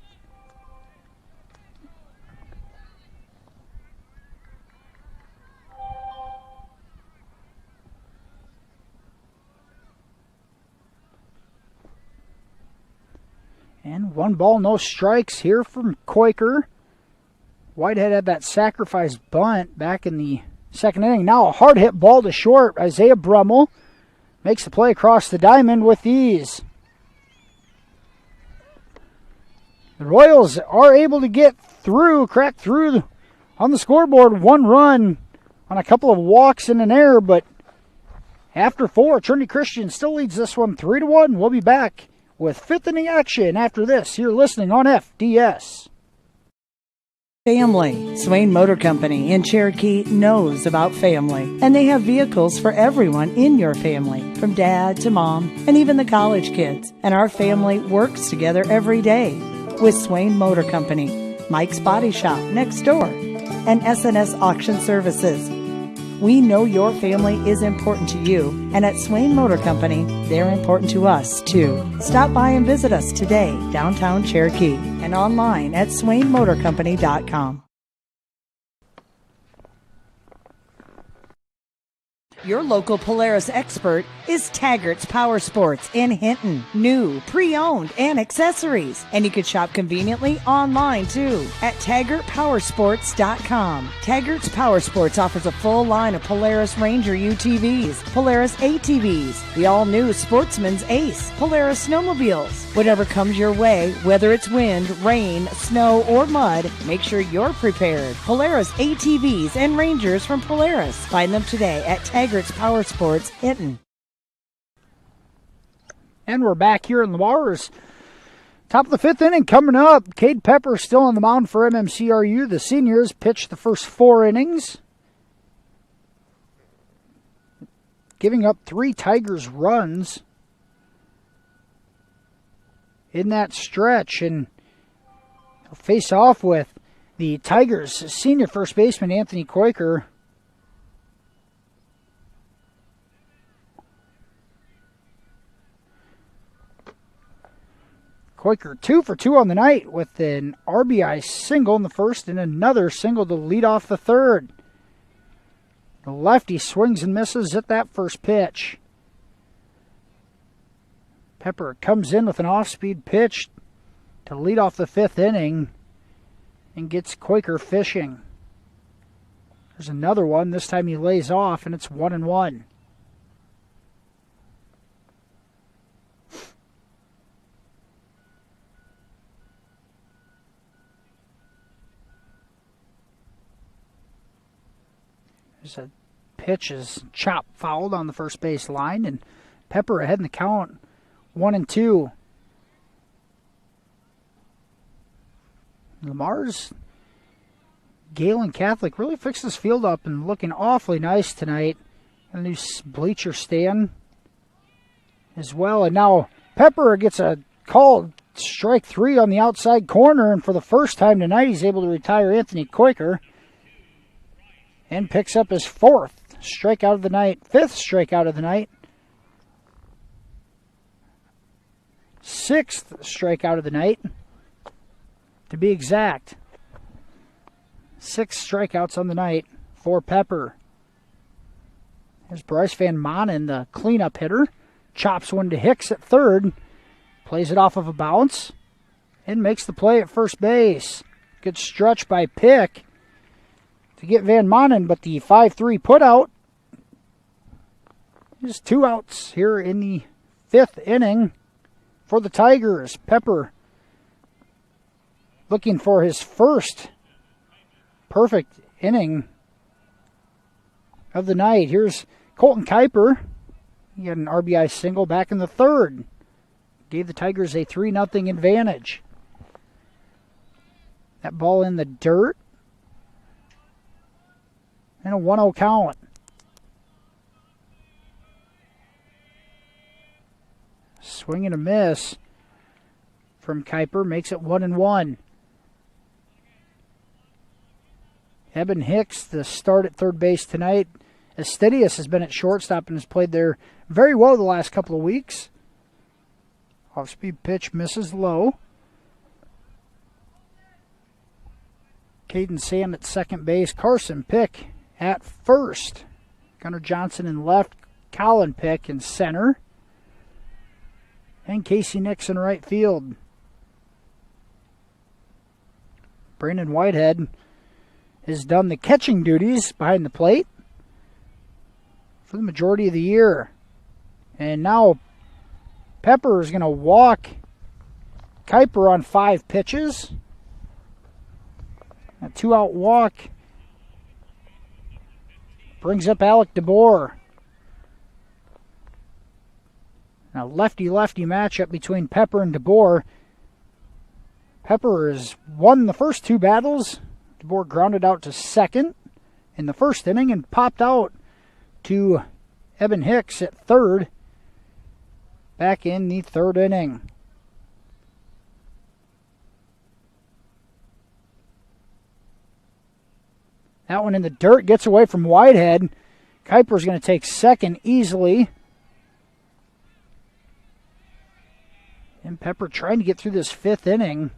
And 1 ball, no strikes here from Quaker. Whitehead had that sacrifice bunt back in the second inning. Now a hard hit ball to short. Isaiah Brummel makes the play across the diamond with ease. The Royals are able to get through, crack through on the scoreboard. 1 run on a couple of walks and an error, but after 4, Trinity Christian still leads this one 3-1. We'll be back with fifth inning action after this. You're listening on FDS. Family. Swain Motor Company in Cherokee knows about family, and they have vehicles for everyone in your family, from dad to mom and even the college kids. And our family works together every day with Swain Motor Company, Mike's Body Shop next door, and SNS Auction Services. We know your family is important to you, and at Swain Motor Company, they're important to us, too. Stop by and visit us today, downtown Cherokee, and online at swainmotorcompany.com. Your local Polaris expert is Taggart's Power Sports in Hinton. New, pre-owned, and accessories. And you can shop conveniently online, too, at TaggartPowersports.com. Taggart's Power Sports offers a full line of Polaris Ranger UTVs, Polaris ATVs, the all-new Sportsman's Ace, Polaris snowmobiles. Whatever comes your way, whether it's wind, rain, snow, or mud, make sure you're prepared. Polaris ATVs and Rangers from Polaris. Find them today at Taggart's Power Sports, Hinton. And we're back here in the bars. Top of the fifth inning coming up. Cade Pepper still on the mound for MMCRU. The seniors pitched the first 4 innings, giving up 3 Tigers runs in that stretch. And they'll face off with the Tigers' senior first baseman Anthony Quaker. Quaker 2 for 2 on the night with an RBI single in the first and another single to lead off the third. The lefty swings and misses at that first pitch. Pepper comes in with an off-speed pitch to lead off the fifth inning and gets Quaker fishing. There's another one. This time he lays off, and it's 1-1. There's a pitch is chopped fouled on the first base line, and Pepper ahead in the count, 1-2. Lamar's Galen Catholic really fixed this field up and looking awfully nice tonight. A new bleacher stand as well. And now Pepper gets a call, strike 3 on the outside corner. And for the first time tonight, he's able to retire Anthony Quaker. And picks up his 4th strikeout of the night, 5th strikeout of the night. 6th strikeout of the night, to be exact. 6 strikeouts on the night for Pepper. Here's Bryce Van Manen, the cleanup hitter. Chops one to Hicks at third. Plays it off of a bounce. And makes the play at first base. Good stretch by Pick to get Van Manen, but the 5-3 put out. Just 2 outs here in the 5th inning for the Tigers. Pepper looking for his first perfect inning of the night. Here's Colton Kuiper. He had an RBI single back in the 3rd. Gave the Tigers a 3-0 advantage. That ball in the dirt. And a 1-0 count. Swing and a miss from Kuiper makes it 1-1. Eben Hicks, the start at third base tonight. Estidius has been at shortstop and has played there very well the last couple of weeks. Off-speed pitch misses low. Caden Sam at second base. Carson Pick at first. Gunnar Johnson in left. Colin Pick in center. And Casey Nixon right field. Brandon Whitehead has done the catching duties behind the plate for the majority of the year. And now Pepper is going to walk Kuiper on 5 pitches. A 2-out walk brings up Alec DeBoer. A lefty-lefty matchup between Pepper and DeBoer. Pepper has won the first 2 battles. DeBoer grounded out to second in the first inning and popped out to Eben Hicks at third back in the 3rd inning. That one in the dirt gets away from Whitehead. Kuiper's going to take second easily. And Pepper trying to get through this 5th inning.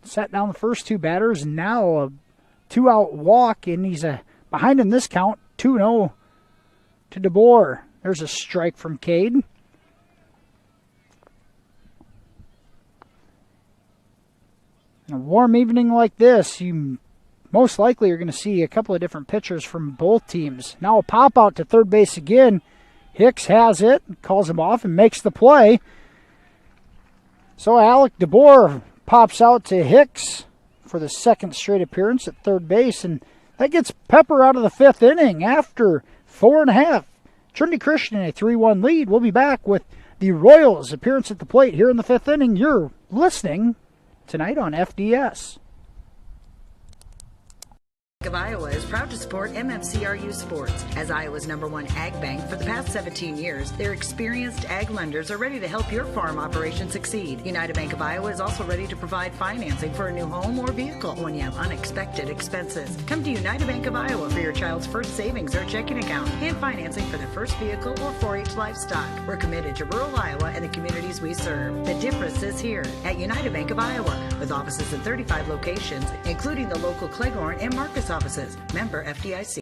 Sat down the first 2 batters, and now a 2-out walk, and he's behind in this count, 2-0 to DeBoer. There's a strike from Cade. In a warm evening like this, you most likely are going to see a couple of different pitchers from both teams. Now a pop out to third base again. Hicks has it, calls him off, and makes the play. So Alec DeBoer pops out to Hicks for the 2nd straight appearance at third base, and that gets Pepper out of the 5th inning after 4.5. Trinity Christian a 3-1 lead. We'll be back with the Royals' appearance at the plate here in the 5th inning. You're listening tonight on FDS. Of Iowa is proud to support MMCRU Sports. As Iowa's #1 ag bank for the past 17 years, their experienced ag lenders are ready to help your farm operation succeed. United Bank of Iowa is also ready to provide financing for a new home or vehicle when you have unexpected expenses. Come to United Bank of Iowa for your child's first savings or checking account and financing for their first vehicle or 4-H livestock. We're committed to rural Iowa and the communities we serve. The difference is here at United Bank of Iowa, with offices in 35 locations, including the local Cleghorn and Marcus offices. Member FDIC.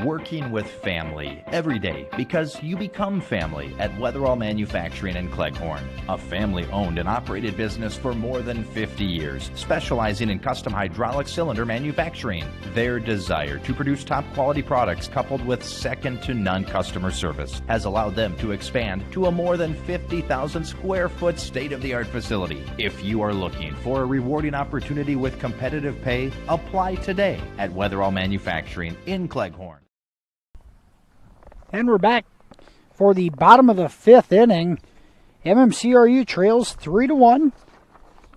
Working with family every day because you become family at Weatherall Manufacturing in Cleghorn, a family-owned and operated business for more than 50 years, specializing in custom hydraulic cylinder manufacturing. Their desire to produce top-quality products coupled with second-to-none customer service has allowed them to expand to a more than 50,000 square foot state-of-the-art facility. If you are looking for a rewarding opportunity with competitive pay, apply today at Weatherall Manufacturing in Cleghorn. And we're back for the bottom of the 5th inning. MMCRU trails 3-1.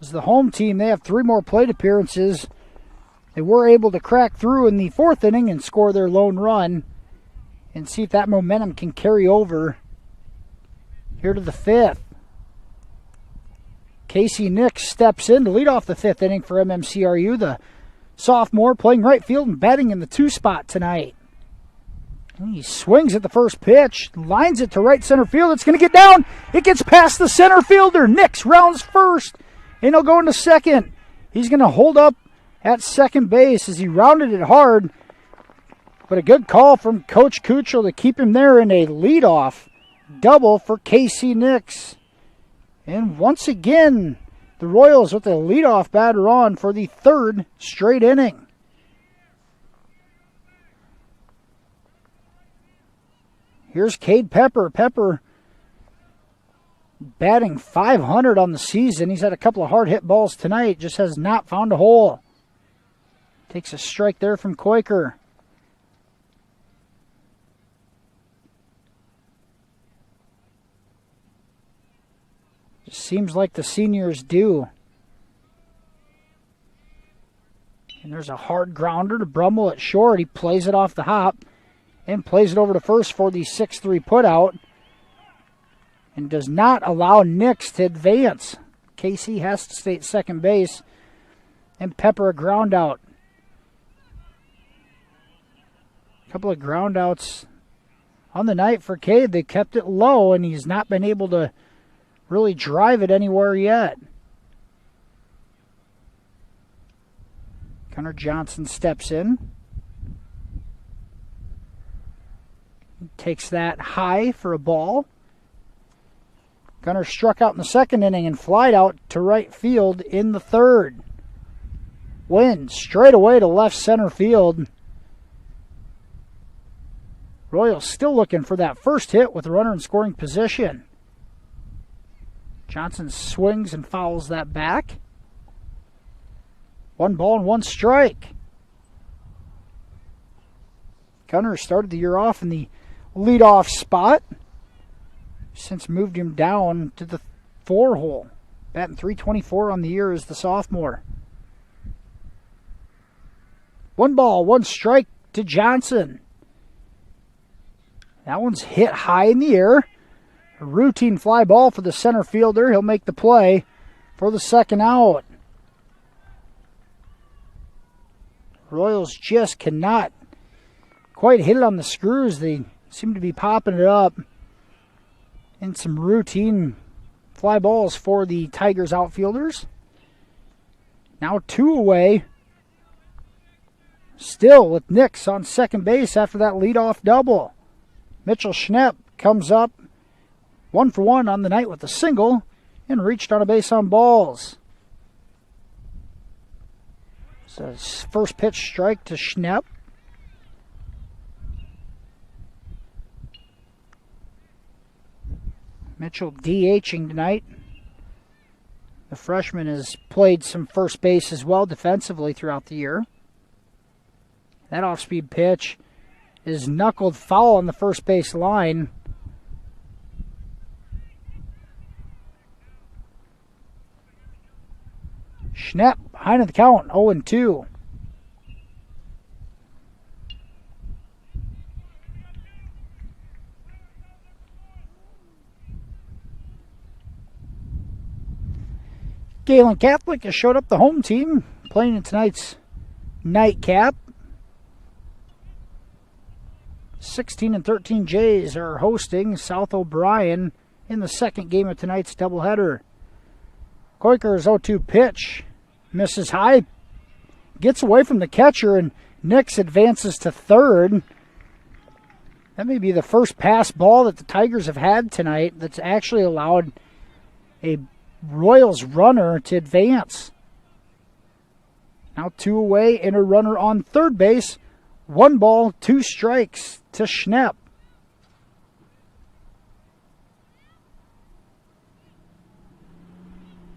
As the home team, they have 3 more plate appearances. They were able to crack through in the 4th inning and score their lone run and see if that momentum can carry over here to the 5th. Casey Nix steps in to lead off the 5th inning for MMCRU. The sophomore playing right field and batting in the 2 spot tonight. He swings at the first pitch, lines it to right center field. It's going to get down. It gets past the center fielder. Nix rounds first, and he'll go into second. He's going to hold up at second base as he rounded it hard. But a good call from Coach Kuchel to keep him there in a leadoff double for Casey Nix. And once again, the Royals with the leadoff batter on for the 3rd straight inning. Here's Cade Pepper. Pepper batting .500 on the season. He's had a couple of hard hit balls tonight. Just has not found a hole. Takes a strike there from Quaker. Just seems like the seniors do. And there's a hard grounder to Brummel at short. He plays it off the hop and plays it over to first for the 6-3 putout. And does not allow Nix to advance. Casey has to stay at second base. And Pepper a ground out. A couple of ground outs on the night for Cade. They kept it low, and he's not been able to really drive it anywhere yet. Gunnar Johnson steps in. Takes that high for a ball. Gunnar struck out in the 2nd inning and flied out to right field in the 3rd. Wins straight away to left center field. Royals still looking for that first hit with a runner in scoring position. Johnson swings and fouls that back. 1 ball and 1 strike. Gunnar started the year off in the leadoff spot. Since moved him down to the 4 hole. Batting .324 on the year as the sophomore. 1 ball, 1 strike to Johnson. That one's hit high in the air. A routine fly ball for the center fielder. He'll make the play for the 2nd out. Royals just cannot quite hit it on the screws. They seem to be popping it up. And some routine fly balls for the Tigers outfielders. Now 2 away. Still with Nix on second base after that leadoff double. Mitchell Schnepp comes up 1 for 1 on the night with a single and reached on a base on balls. So first pitch strike to Schnepp. Mitchell DHing tonight. The freshman has played some first base as well defensively throughout the year. That off-speed pitch is knuckled foul on the first base line. Schnepp behind the count, 0-2. Galen Catholic has showed up the home team, playing in tonight's nightcap. 16 and 13 Jays are hosting South O'Brien in the 2nd game of tonight's doubleheader. Koiker's 0-2 pitch misses high, gets away from the catcher, and Nix advances to 3rd. That may be the first pass ball that the Tigers have had tonight that's actually allowed a Royals runner to advance. Now 2 away and a runner on 3rd base. 1 ball, 2 strikes to Schnepp.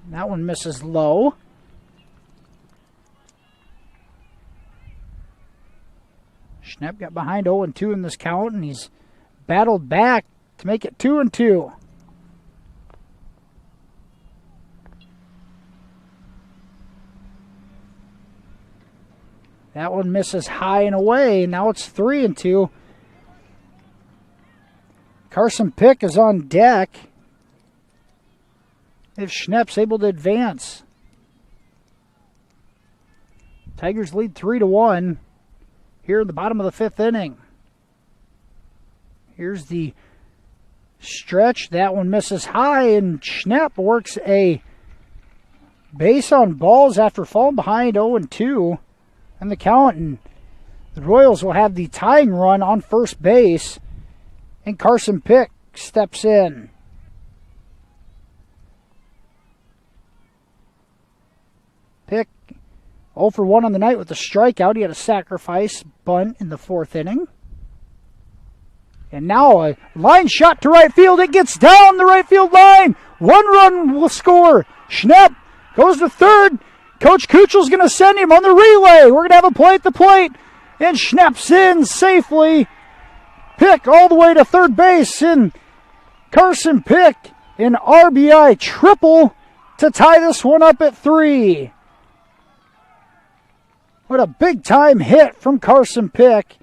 That one misses low. Schnepp got behind 0-2 in this count, and he's battled back to make it 2-2. That one misses high and away. Now it's 3-2. Carson Pick is on deck. If Schnepp's able to advance. Tigers lead 3-1 here in the bottom of the fifth inning. Here's the stretch. That one misses high, and Schnepp works a base on balls after falling behind 0-2 and the count. And the Royals will have the tying run on first base, and Carson Pick steps in. Pick 0 for 1 on the night with a strikeout. He had a sacrifice bunt in the fourth inning. And now a line shot to right field. It gets down the right field line. 1 run will score. Schnepp goes to third. Coach Kuchel's going to send him on the relay. We're going to have a play at the plate. And Schnepp's in safely. Pick all the way to third base. And Carson Pick, an RBI triple to tie this one up at 3. What a big-time hit from Carson Pick.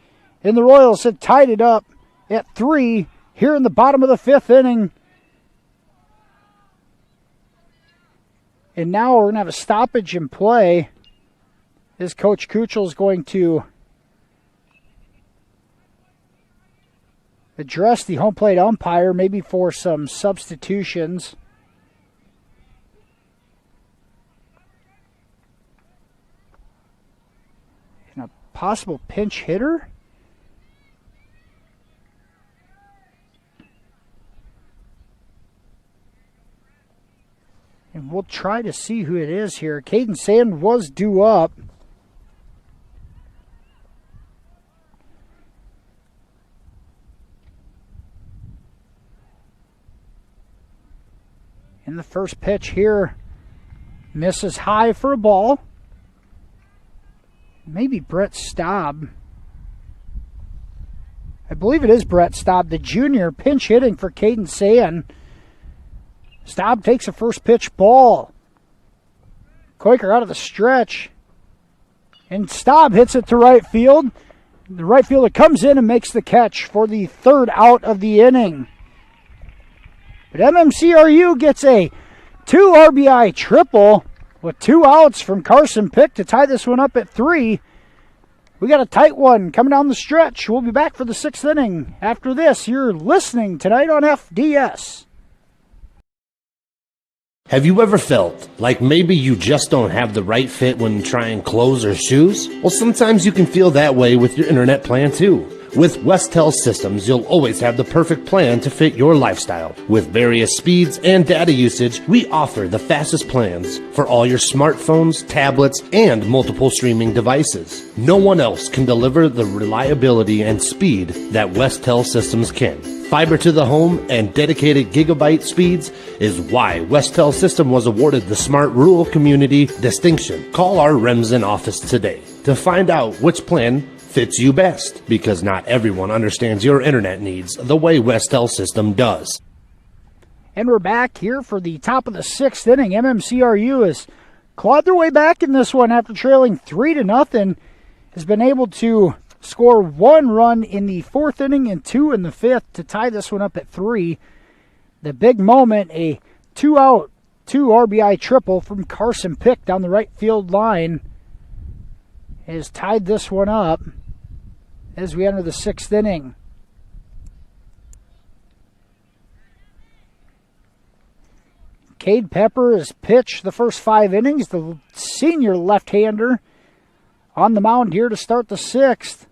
And the Royals had tied it up at 3 here in the bottom of the fifth inning. And now we're going to have a stoppage in play as Coach Kuchel is going to address the home plate umpire, maybe for some substitutions. And a possible pinch hitter. And we'll try to see who it is here. Caden Sand was due up. And the first pitch here misses high for a ball. Maybe Brett Staub. I believe it is Brett Staub, the junior, pinch hitting for Caden Sand. Staub takes a first pitch ball. Quaker out of the stretch. And Staub hits it to right field. The right fielder comes in and makes the catch for the third out of the inning. But MMCRU gets a 2 RBI triple with 2 outs from Carson Pick to tie this one up at 3. We got a tight one coming down the stretch. We'll be back for the 6th inning. After this, you're listening tonight on FDS. Have you ever felt like maybe you just don't have the right fit when trying clothes or shoes? Well, sometimes you can feel that way with your internet plan too. With Westel Systems, you'll always have the perfect plan to fit your lifestyle. With various speeds and data usage, we offer the fastest plans for all your smartphones, tablets, and multiple streaming devices. No one else can deliver the reliability and speed that Westel Systems can. Fiber to the home and dedicated gigabyte speeds is why Westel System was awarded the Smart Rural Community distinction. Call our Remsen office today to find out which plan fits you best, because not everyone understands your internet needs the way Westel System does. And we're back here for the top of the 6th inning. MMCRU has clawed their way back in this one after trailing 3-0. Has been able to score 1 run in the 4th inning and 2 in the 5th to tie this one up at 3. The big moment, a 2-out, 2 RBI triple from Carson Pick down the right field line, has tied this one up as we enter the 6th inning. Cade Pepper has pitched the first 5 innings, the senior left-hander on the mound here to start the 6th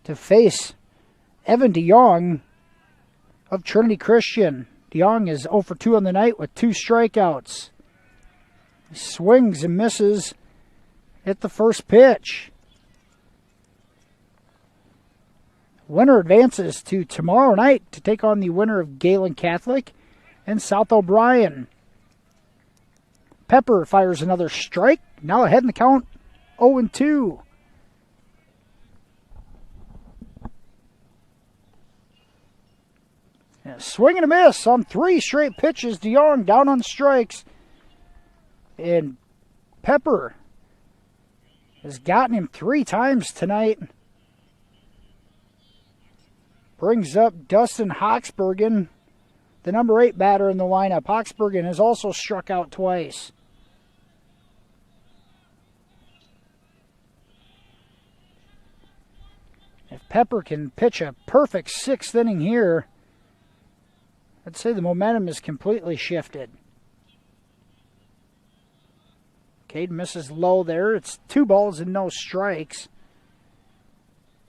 to face Evan DeYoung of Trinity Christian. DeYoung is 0 for 2 on the night with 2 strikeouts. He swings and misses at the first pitch. Winner advances to tomorrow night to take on the winner of Galen Catholic and South O'Brien. Pepper fires another strike. Now ahead in the count, 0-2. And a swing and a miss on 3 straight pitches. DeYoung down on strikes. And Pepper has gotten him 3 times tonight. Brings up Dustin Hoxbergen, the number 8 batter in the lineup. Hoxbergen has also struck out twice. If Pepper can pitch a perfect 6th inning here, I'd say the momentum is completely shifted. Cade misses low there. It's 2 balls and no strikes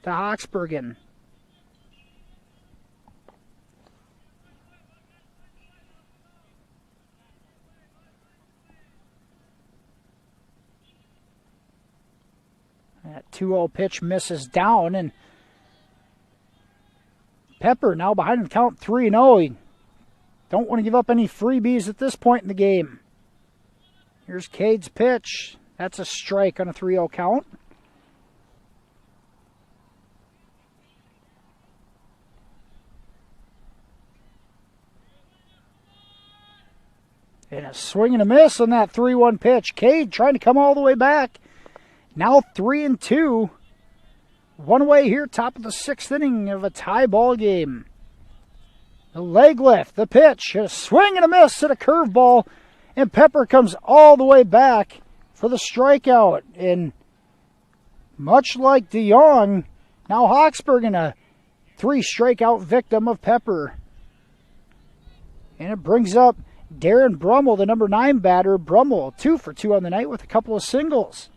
to Hoxbergen. That 2-0 pitch misses down, and Pepper now behind the count 3-0. He don't want to give up any freebies at this point in the game. Here's Cade's pitch. That's a strike on a 3-0 count. And a swing and a miss on that 3-1 pitch. Cade trying to come all the way back. Now 3-2. One away here, top of the 6th inning of a tie ball game. The leg lift, the pitch, a swing and a miss at a curveball, and Pepper comes all the way back for the strikeout. And much like DeYoung, now Hoxbergen, a 3 strikeout victim of Pepper. And it brings up Darren Brummel, the number 9 batter. Brummel 2 for 2 on the night with a couple of singles.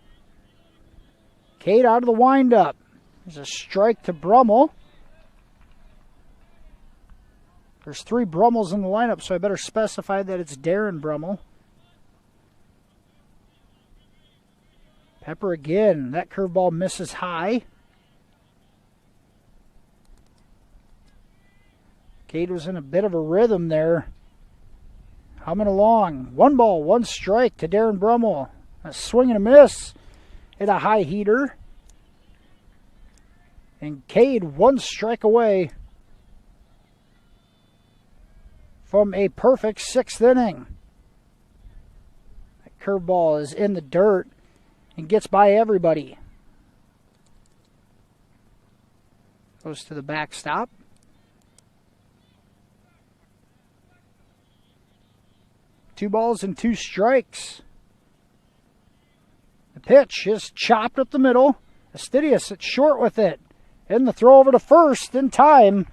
Cade out of the windup. There's a strike to Brummel. There's 3 Brummels in the lineup, so I better specify that it's Darren Brummel. Pepper again. That curveball misses high. Cade was in a bit of a rhythm there. Humming along. 1 ball, 1 strike to Darren Brummel. A swing and a miss at a high heater. And Cade 1 strike away from a perfect 6th inning. That curveball is in the dirt and gets by everybody. Goes to the backstop. Two balls and 2 strikes. The pitch is chopped up the middle. Astidius at short with it. And the throw over to first in time.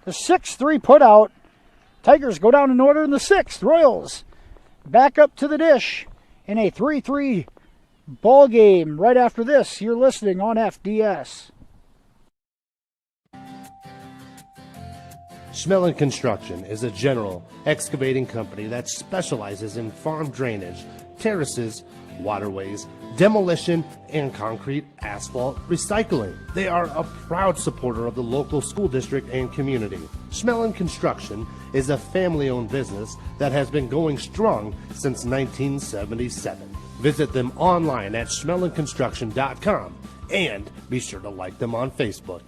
The 6-3 putout. Tigers go down in order in the 6th. Royals back up to the dish in a 3-3 ball game. Right after this, you're listening on FDS. Schmelling Construction is a general excavating company that specializes in farm drainage, terraces, waterways, demolition, and concrete asphalt recycling. They are a proud supporter of the local school district and community. Schmelling Construction is a family-owned business that has been going strong since 1977. Visit them online at schmellingconstruction.com and be sure to like them on Facebook.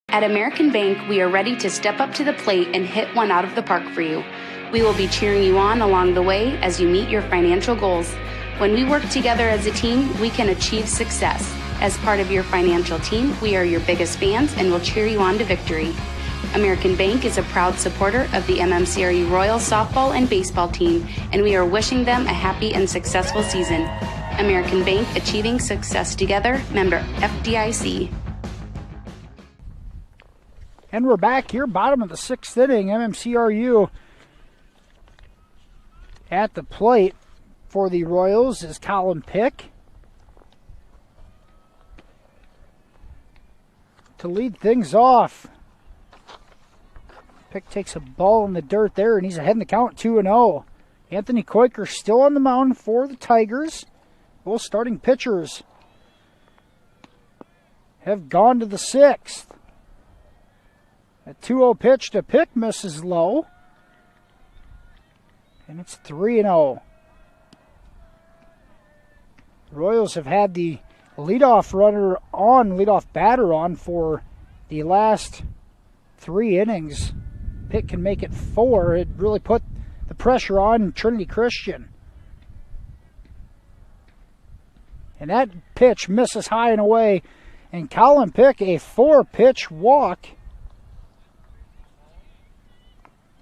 At American Bank, we are ready to step up to the plate and hit one out of the park for you. We will be cheering you on along the way as you meet your financial goals. When we work together as a team, we can achieve success. As part of your financial team, we are your biggest fans and will cheer you on to victory. American Bank is a proud supporter of the MMCRU Royals softball and baseball team, and we are wishing them a happy and successful season. American Bank, achieving success together, member FDIC. And we're back here, bottom of the 6th inning. MMCRU at the plate for the Royals is Colin Pick to lead things off. Pick takes a ball in the dirt there, and he's ahead in the count 2-0. Anthony Quaker still on the mound for the Tigers. Both starting pitchers have gone to the 6th. A 2-0 pitch to Pick misses low. And it's 3-0. The Royals have had the leadoff batter on for the last 3 innings. Pitt can make it 4. It really put the pressure on Trinity Christian. And that pitch misses high and away. And Colin Pick, a 4-pitch walk.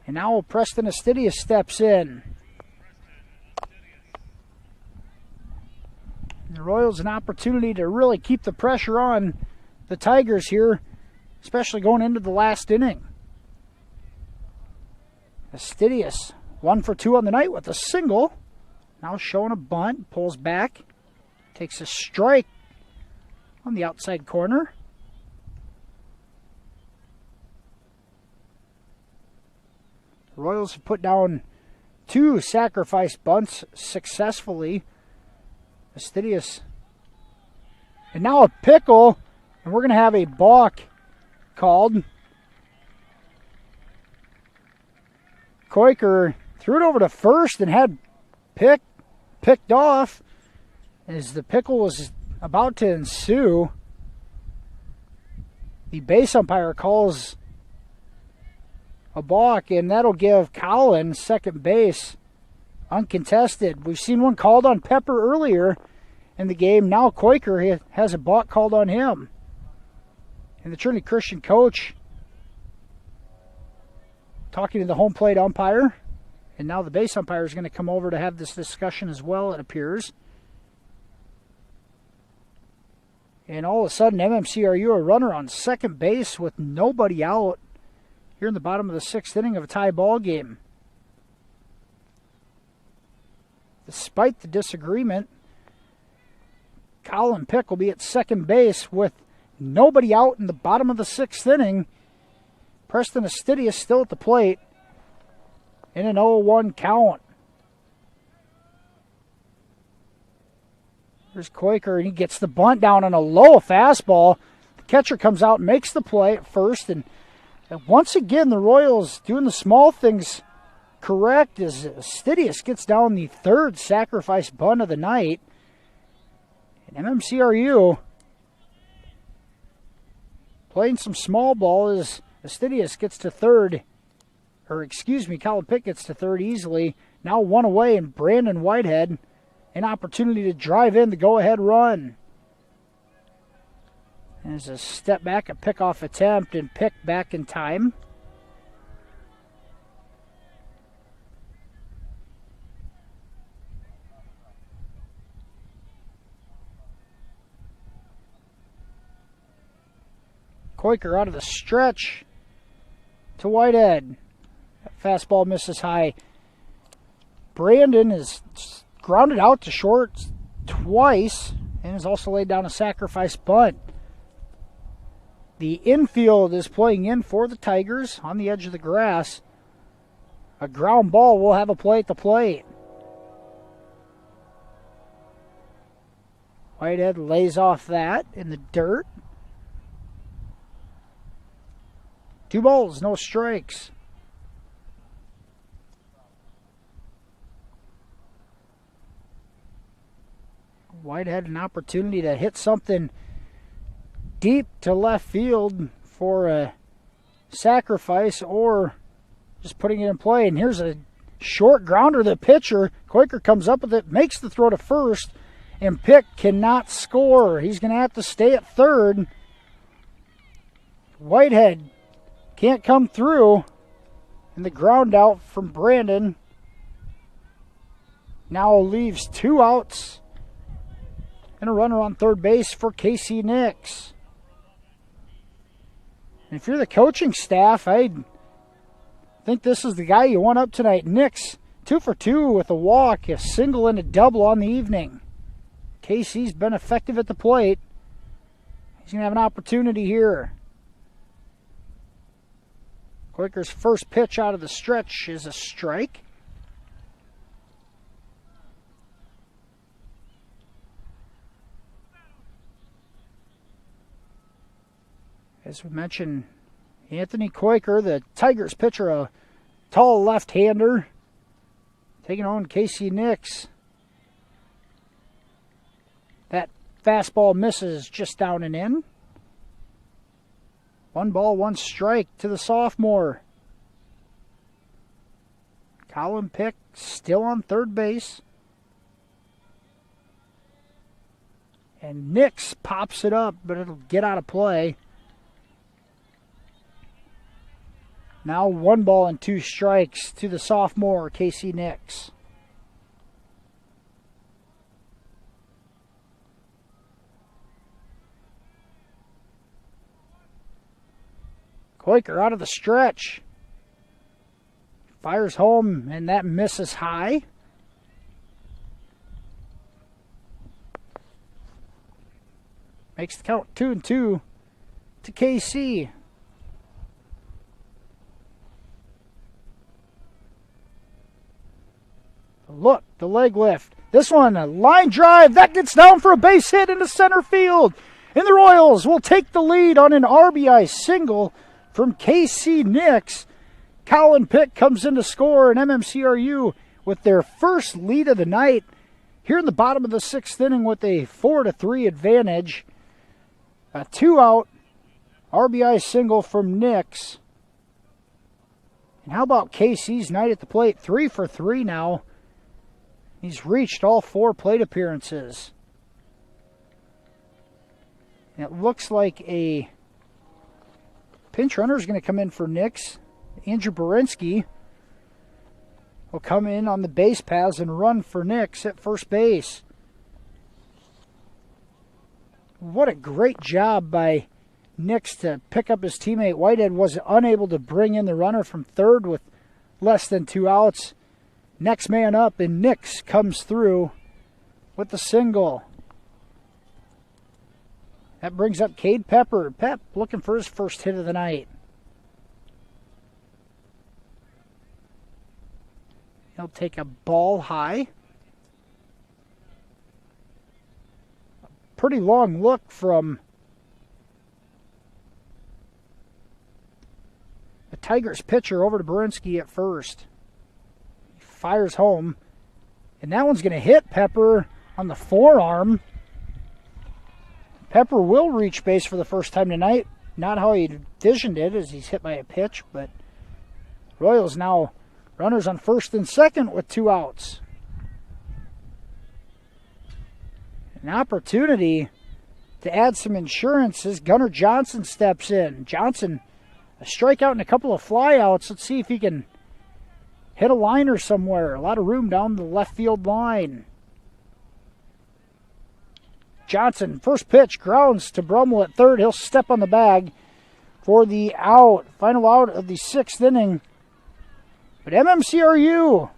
And now Preston Astidius steps in. And the Royals an opportunity to really keep the pressure on the Tigers here, especially going into the last inning. Astidius, 1 for 2 on the night with a single. Now showing a bunt, pulls back, takes a strike on the outside corner. The Royals have put down 2 sacrifice bunts successfully. Astidius. And now a pickle, and we're going to have a balk called. Koiker threw it over to first and had picked off as the pickle was about to ensue. The base umpire calls a balk, and that'll give Collins second base uncontested. We've seen one called on Pepper earlier in the game. Now Koiker has a balk called on him. And the Trinity Christian coach talking to the home plate umpire. And now the base umpire is going to come over to have this discussion as well, it appears. And all of a sudden, MMCRU a runner on second base with nobody out here in the bottom of the 6th inning of a tie ball game. Despite the disagreement, Colin Pick will be at second base with nobody out in the bottom of the 6th inning. Preston Astidius still at the plate in an 0-1 count. Here's Koiker, and he gets the bunt down on a low fastball. The catcher comes out and makes the play at first. And once again, the Royals doing the small things correct as Astidius gets down the 3rd sacrifice bunt of the night. And MMCRU playing some small ball as Astidius gets to 3rd. Colin Pick gets to 3rd easily. Now 1 away, and Brandon Whitehead an opportunity to drive in the go-ahead run. There's a step back, a pickoff attempt, and Pick back in time. Koiker out of the stretch to Whitehead. That fastball misses high. Brandon is grounded out to short twice and has also laid down a sacrifice bunt. The infield is playing in for the Tigers on the edge of the grass. A ground ball will have a play at the plate. Whitehead lays off that in the dirt. 2 balls, no strikes. Whitehead an opportunity to hit something deep to left field for a sacrifice or just putting it in play. And here's a short grounder. The pitcher, Koiker, comes up with it, makes the throw to first, and Pick cannot score. He's going to have to stay at 3rd. Whitehead can't come through, and the ground out from Brandon now leaves 2 outs and a runner on 3rd base for Casey Nix. And if you're the coaching staff, I think this is the guy you want up tonight. Nix, 2 for 2 with a walk, a single and a double on the evening. Casey's been effective at the plate. He's going to have an opportunity here. Koiker's first pitch out of the stretch is a strike. As we mentioned, Anthony Koiker, the Tigers pitcher, a tall left-hander, taking on Casey Nix. That Fastball misses just down and in. 1-1 to the sophomore. Colin Pick still on third base. And Nix pops it up, but it'll get out of play. Now 1-2 to the sophomore, Casey Nix. Quaker out of the stretch. Fires home, and that misses high. Makes the count 2-2 to KC. Look, the leg lift. This one, a line drive. That gets down for a base hit into center field. And the Royals will take the lead on an RBI single from KC Nix. Colin Pitt comes in to score, and MMCRU with their first lead of the night here in the bottom of the sixth inning with a 4-3 advantage. A 2-out RBI single from Nix. And how about KC's night at the plate? 3 for 3 now. He's reached all 4 plate appearances. And it looks like a pinch runner is going to come in for Nix. Andrew Berinsky will come in on the base paths and run for Nix at first base. What a great job by Nix to pick up his teammate. Whitehead was unable to bring in the runner from third with less than 2 outs. Next man up, and Nix comes through with the single. That brings up Cade Pepper. Pep looking for his first hit of the night. He'll take a ball high. Pretty long look from the Tigers pitcher over to Berinsky at first. He fires home. And that one's going to hit Pepper on the forearm. Pepper will reach base for the first time tonight. Not how he envisioned it as he's hit by a pitch, but Royals now runners on first and second with 2 outs. An opportunity to add some insurance as Gunnar Johnson steps in. Johnson, a strikeout and a couple of flyouts. Let's see if he can hit a liner somewhere. A lot of room down the left field line. Johnson, first pitch, grounds to Brummel at third. He'll step on the bag for the out. Final out of the sixth inning. But MMCRU,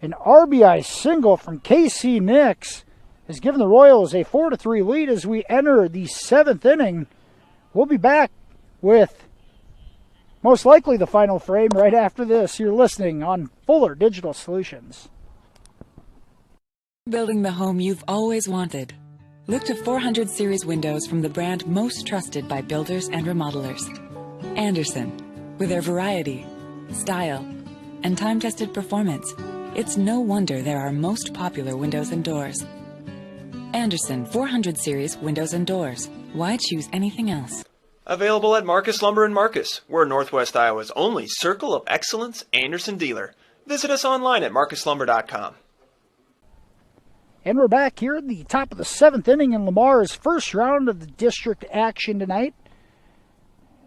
an RBI single from KC Nix, has given the Royals a 4-3 lead as we enter the seventh inning. We'll be back with most likely the final frame right after this. You're listening on Fuller Digital Solutions. Building the home you've always wanted. Look to 400 series windows from the brand most trusted by builders and remodelers. Andersen. With their variety, style, and time-tested performance, it's no wonder they're our most popular windows and doors. Andersen 400 series windows and doors. Why choose anything else? Available at Marcus Lumber in Marcus. We're Northwest Iowa's only Circle of Excellence Andersen dealer. Visit us online at marcuslumber.com. And we're back here at the top of the seventh inning in Lamar's first round of the district action tonight.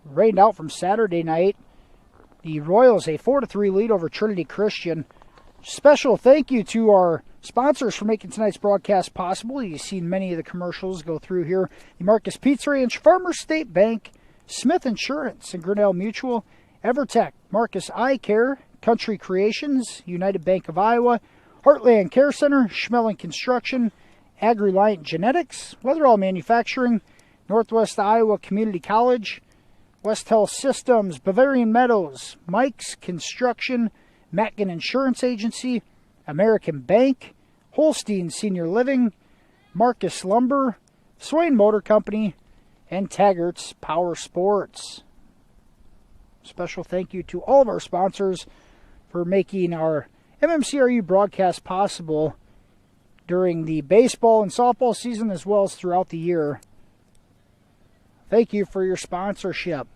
Rained out from Saturday night. The Royals a 4-3 lead over Trinity Christian. Special thank you to our sponsors for making tonight's broadcast possible. You've seen many of the commercials go through here. The Marcus Pizza Ranch, Farmers State Bank, Smith Insurance and Grinnell Mutual, Evertech, Marcus Eye Care, Country Creations, United Bank of Iowa, Heartland Care Center, Schmeling Construction, AgriLiant Genetics, Weatherall Manufacturing, Northwest Iowa Community College, West Health Systems, Bavarian Meadows, Mike's Construction, Matkin Insurance Agency, American Bank, Holstein Senior Living, Marcus Lumber, Swain Motor Company, and Taggart's Power Sports. Special thank you to all of our sponsors for making our MMCRU broadcast possible during the baseball and softball season as well as throughout the year. Thank you for your sponsorship.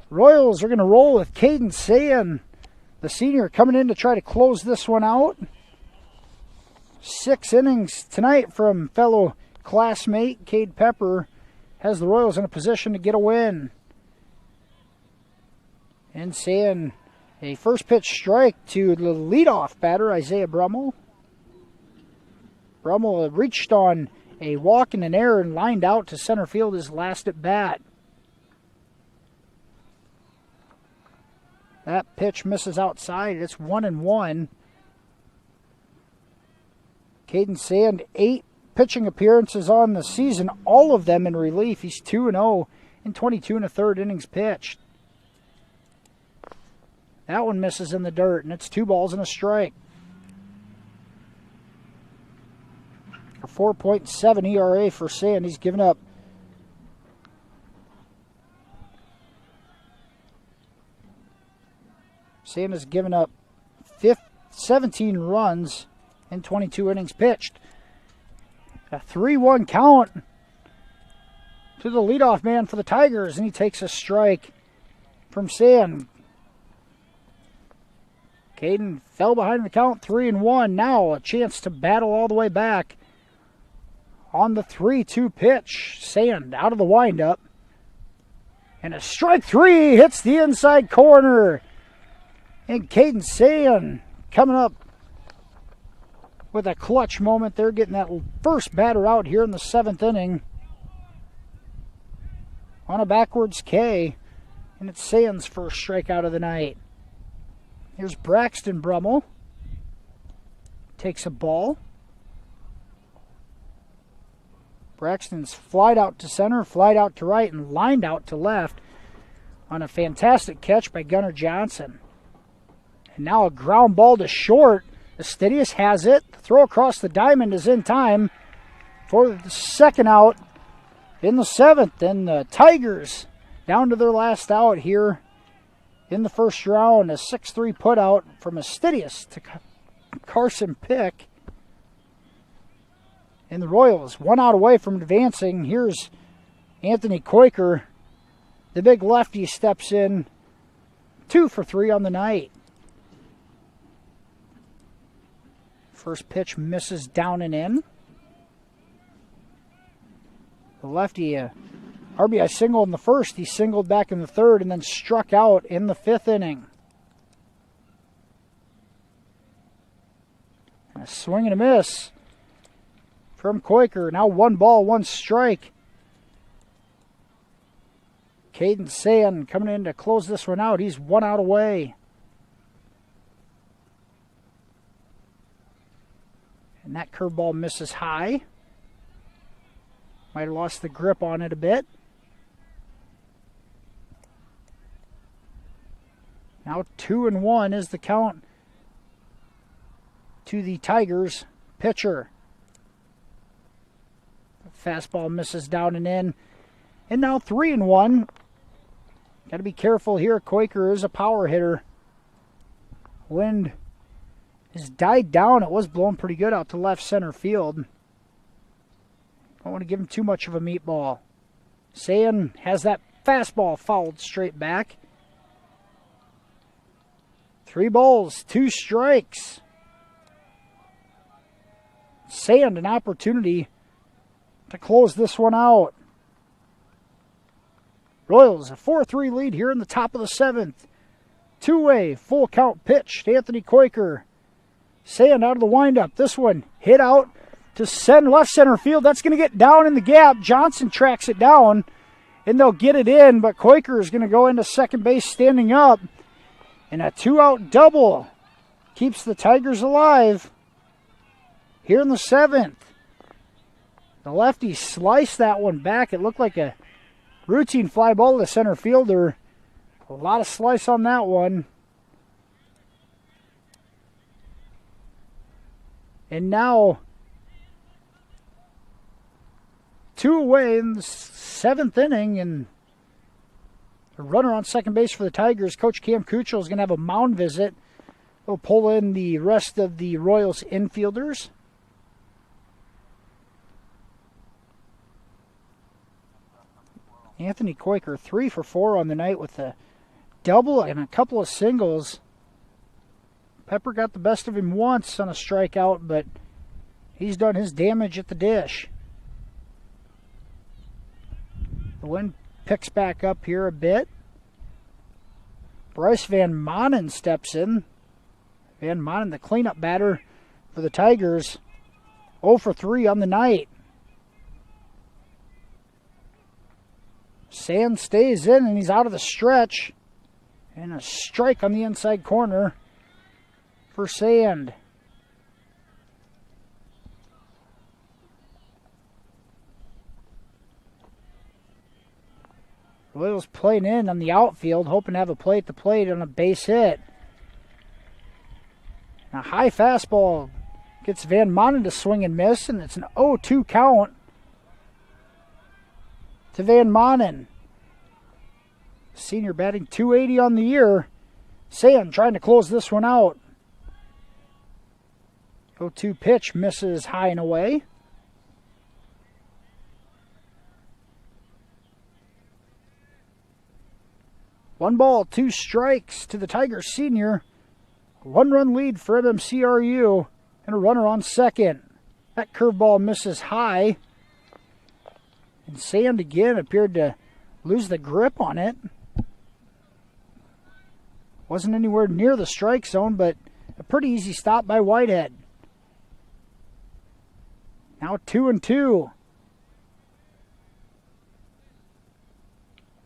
Royals are going to roll with Caden Sayan, the senior, coming in to try to close this one out. 6 innings tonight from fellow classmate Cade Pepper has the Royals in a position to get a win. And Sayan, a first pitch strike to the leadoff batter, Isaiah Brummel. Brummel reached on a walk and an error and lined out to center field his last at bat. That pitch misses outside. It's 1-1. Caden Sand, 8 pitching appearances on the season, all of them in relief. He's 2-0 in 22 1/3 innings pitched. That one misses in the dirt, and it's 2 balls and a strike. A 4.7 ERA for Sand. He's given up Sand has given up 17 runs in 22 innings pitched. A 3-1 count to the leadoff man for the Tigers, and he takes a strike from Sand. Caden fell behind the count, 3-1. Now a chance to battle all the way back on the 3-2 pitch. Sand out of the windup. And a strike 3 hits the inside corner. And Caden Sand coming up with a clutch moment there, getting that first batter out here in the 7th inning on a backwards K. And it's Sand's first strikeout of the night. Here's Braxton Brummel. Takes a ball. Braxton's flied out to center, flied out to right, and lined out to left on a fantastic catch by Gunnar Johnson. And now a ground ball to short. Estidius has it. The throw across the diamond is in time for the second out in the 7th. And the Tigers down to their last out here in the first round. A 6-3 putout from Estidius to Carson Pick. And the Royals 1 out away from advancing. Here's Anthony Koiker. The big lefty steps in. 2 for 3 on the night. First pitch misses down and in. The lefty, RBI single in the first. He singled back in the 3rd and then struck out in the 5th inning. And a swing and a miss from Koiker. Now 1 ball, 1 strike. Caden Sand coming in to close this one out. He's 1 out away. And that curveball misses high. Might have lost the grip on it a bit. Now 2-1 is the count to the Tigers pitcher. Fastball misses down and in. And now 3-1. Got to be careful here. Koiker is a power hitter. Wind has died down. It was blowing pretty good out to left center field. Don't want to give him too much of a meatball. Sand has that fastball fouled straight back. 3 balls, 2 strikes. Sand an opportunity to close this one out. Royals a 4-3 lead here in the top of the 7th. 2-way full count pitch to Anthony Koiker. Sand out of the windup. This one hit out to left center field. That's going to get down in the gap. Johnson tracks it down, and they'll get it in, but Koiker is going to go into second base standing up. And a 2-out double keeps the Tigers alive here in the 7th. The lefty sliced that one back. It looked like a routine fly ball to the center fielder. A lot of slice on that one. And now 2 away in the 7th inning, and a runner on second base for the Tigers. Coach Cam Kuchel is going to have a mound visit. We'll pull in the rest of the Royals infielders. Anthony Quaker 3 for 4 on the night with a double and a couple of singles. Pepper got the best of him once on a strikeout, but he's done his damage at the dish. The wind picks back up here a bit. Bryce Van Manen steps in. Van Manen, the cleanup batter for the Tigers, 0 for 3 on the night. Sand stays in, and he's out of the stretch. And a strike on the inside corner for Sand. Royals playing in on the outfield, hoping to have a play at the plate on a base hit. A high fastball gets Van Manen to swing and miss, and it's an 0-2 count to Van Manen. Senior batting .280 on the year. Sand trying to close this one out. 0-2 pitch misses high and away. One ball, 2 strikes to the Tigers senior. 1-run lead for MMCRU and a runner on second. That curveball misses high. And Sand again appeared to lose the grip on it. Wasn't anywhere near the strike zone, but a pretty easy stop by Whitehead. Now 2-2.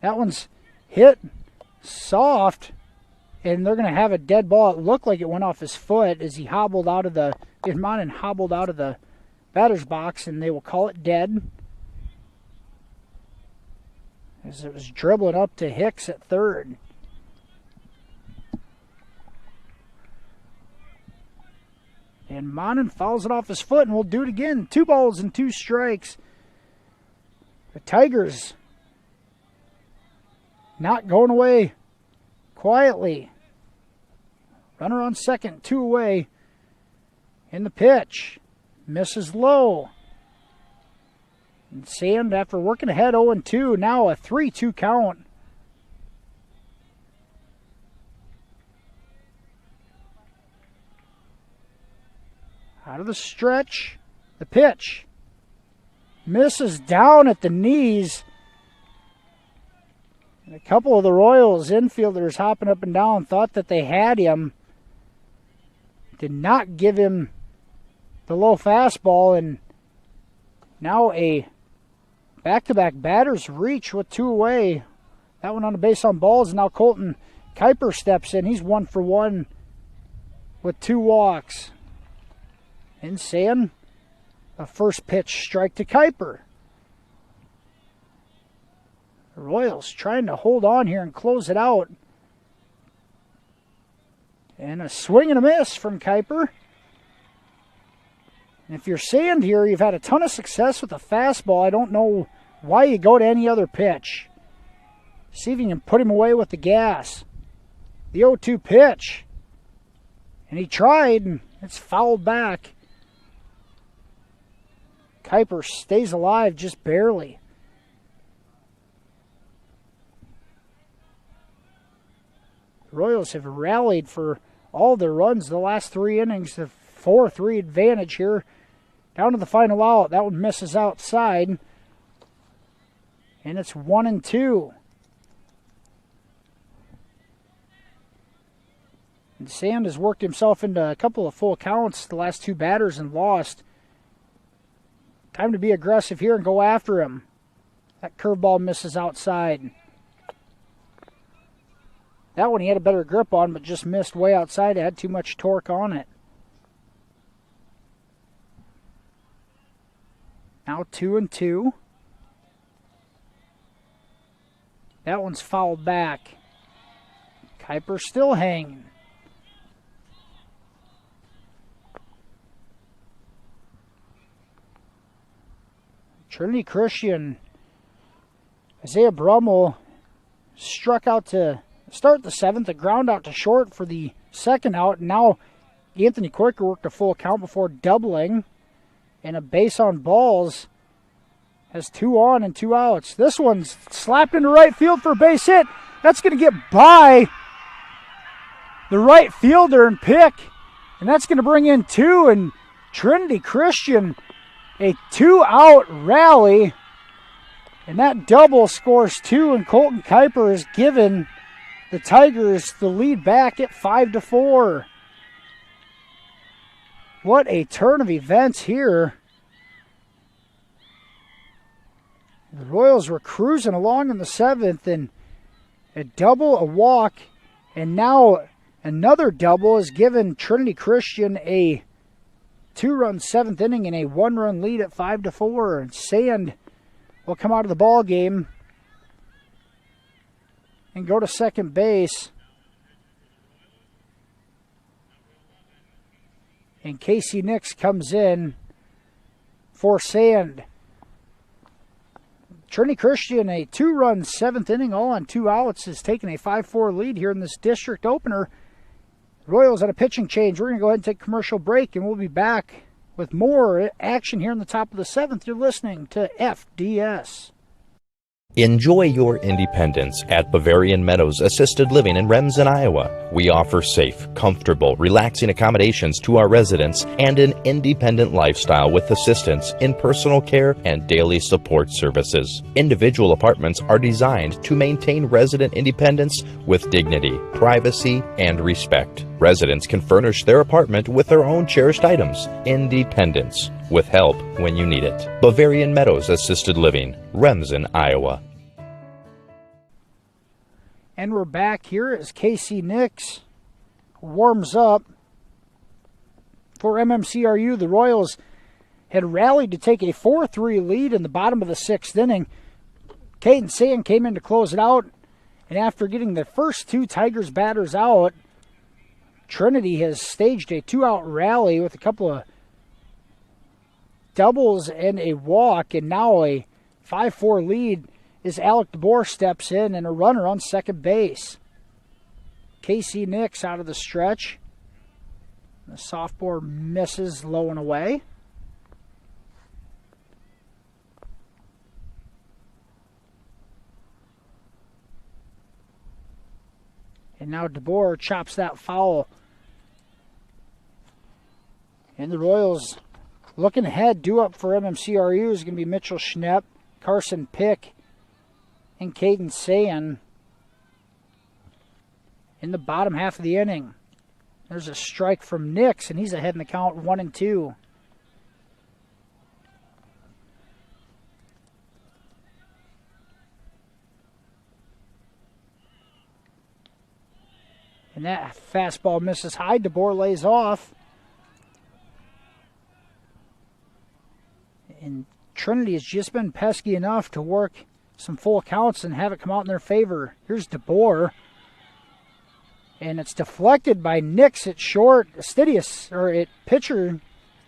That one's hit soft, and they're going to have a dead ball. It looked like it went off his foot as he hobbled out of the, Van hobbled out of the batter's box, and they will call it dead. As it was dribbling up to Hicks at third. And Manen fouls it off his foot, and we'll do it again. 2 balls and 2 strikes. The Tigers not going away quietly. Runner on second, 2 away. In the pitch. Misses low. And Sand, after working ahead 0-2, now a 3-2 count. Out of the stretch. The pitch. Misses down at the knees. And a couple of the Royals infielders hopping up and down thought that they had him. Did not give him the low fastball, and now a back-to-back batter's reach with 2 away. That one on the base on balls, and now Colton Kuiper steps in. He's 1 for 1 with 2 walks. And Sand, a first pitch strike to Kuiper. The Royals trying to hold on here and close it out. And a swing and a miss from Kuiper. And if you're Sand here, you've had a ton of success with a fastball. I don't know why you go to any other pitch. See if you can put him away with the gas. The 0-2 pitch. And he tried, and it's fouled back. Kuiper stays alive just barely. The Royals have rallied for all their runs the last 3 innings. The 4-3 advantage here. Down to the final out. That one misses outside. And it's 1-2. And Sand has worked himself into a couple of full counts the last 2 batters and lost. Time to be aggressive here and go after him. That curveball misses outside. That one he had a better grip on, but just missed way outside. It had too much torque on it. Now 2-2. That one's fouled back. Kuiper still hanging. Trinity Christian, Isaiah Brummel struck out to start the 7th, a ground out to short for the second out. Now Anthony Quaker worked a full count before doubling. And a base on balls has 2 on and 2 outs. This one's slapped into right field for a base hit. That's going to get by the right fielder and pick. And that's going to bring in 2. And Trinity Christian, a 2-out rally. And that double scores 2. And Colton Kuiper has given the Tigers the lead back at 5-4. What a turn of events here. The Royals were cruising along in the 7th, and a double, a walk, and now another double has given Trinity Christian a 2-run 7th inning and a 1-run lead at 5-4. And Sand will come out of the ball game and go to second base. And Casey Nix comes in for Sand. Trinity Christian, a 2-run 7th inning, all on 2 outs, has taken a 5-4 lead here in this district opener. Royals at a pitching change. We're going to go ahead and take a commercial break, and we'll be back with more action here in the top of the 7th. You're listening to FDS. Enjoy your independence at Bavarian Meadows Assisted Living in Remsen, Iowa. We offer safe, comfortable, relaxing accommodations to our residents and an independent lifestyle with assistance in personal care and daily support services. Individual apartments are designed to maintain resident independence with dignity, privacy, and respect. Residents can furnish their apartment with their own cherished items. Independence, with help when you need it. Bavarian Meadows Assisted Living, Remsen, Iowa. And we're back here as Casey Nix warms up for MMCRU. The Royals had rallied to take a 4-3 lead in the bottom of the 6th inning. Caden Sand came in to close it out, and after getting the first 2 Tigers batters out, Trinity has staged a 2-out rally with a couple of doubles and a walk, and now a 5-4 lead as Alec DeBoer steps in and a runner on second base. Casey Nix out of the stretch. The sophomore misses low and away. And now DeBoer chops that foul. And the Royals looking ahead, due up for MMCRU is going to be Mitchell Schnepp, Carson Pick, and Caden Sand in the bottom half of the inning. There's a strike from Nix, and he's ahead in the count 1-2. And that fastball misses high. DeBoer lays off. And Trinity has just been pesky enough to work some full counts and have it come out in their favor. Here's DeBoer. And it's deflected by Nix at short. Astidius, or at pitcher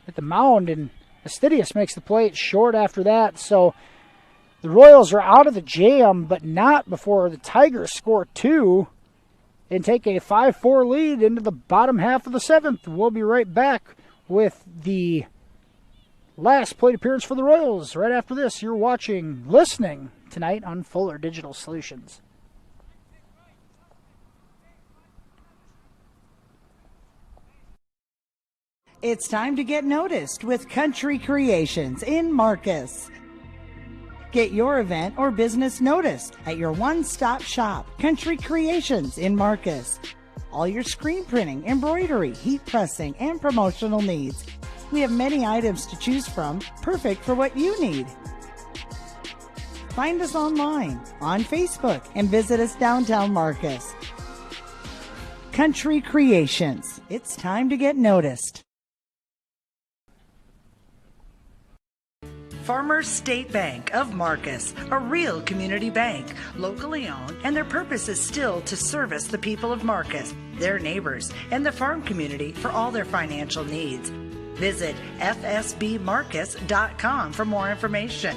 at the mound, and Astidius makes the play at short after that. So the Royals are out of the jam, but not before the Tigers score 2 and take a 5-4 lead into the bottom half of the 7th. We'll be right back with the last plate appearance for the Royals. Right after this, you're listening tonight on Fuller Digital Solutions. It's time to get noticed with Country Creations in Marcus. Get your event or business noticed at your one-stop shop, Country Creations in Marcus. All your screen printing, embroidery, heat pressing, and promotional needs. We have many items to choose from, perfect for what you need. Find us online, on Facebook, and visit us downtown Marcus. Country Creations. It's time to get noticed. Farmers State Bank of Marcus, a real community bank, locally owned, and their purpose is still to service the people of Marcus, their neighbors, and the farm community for all their financial needs. Visit fsbmarcus.com for more information.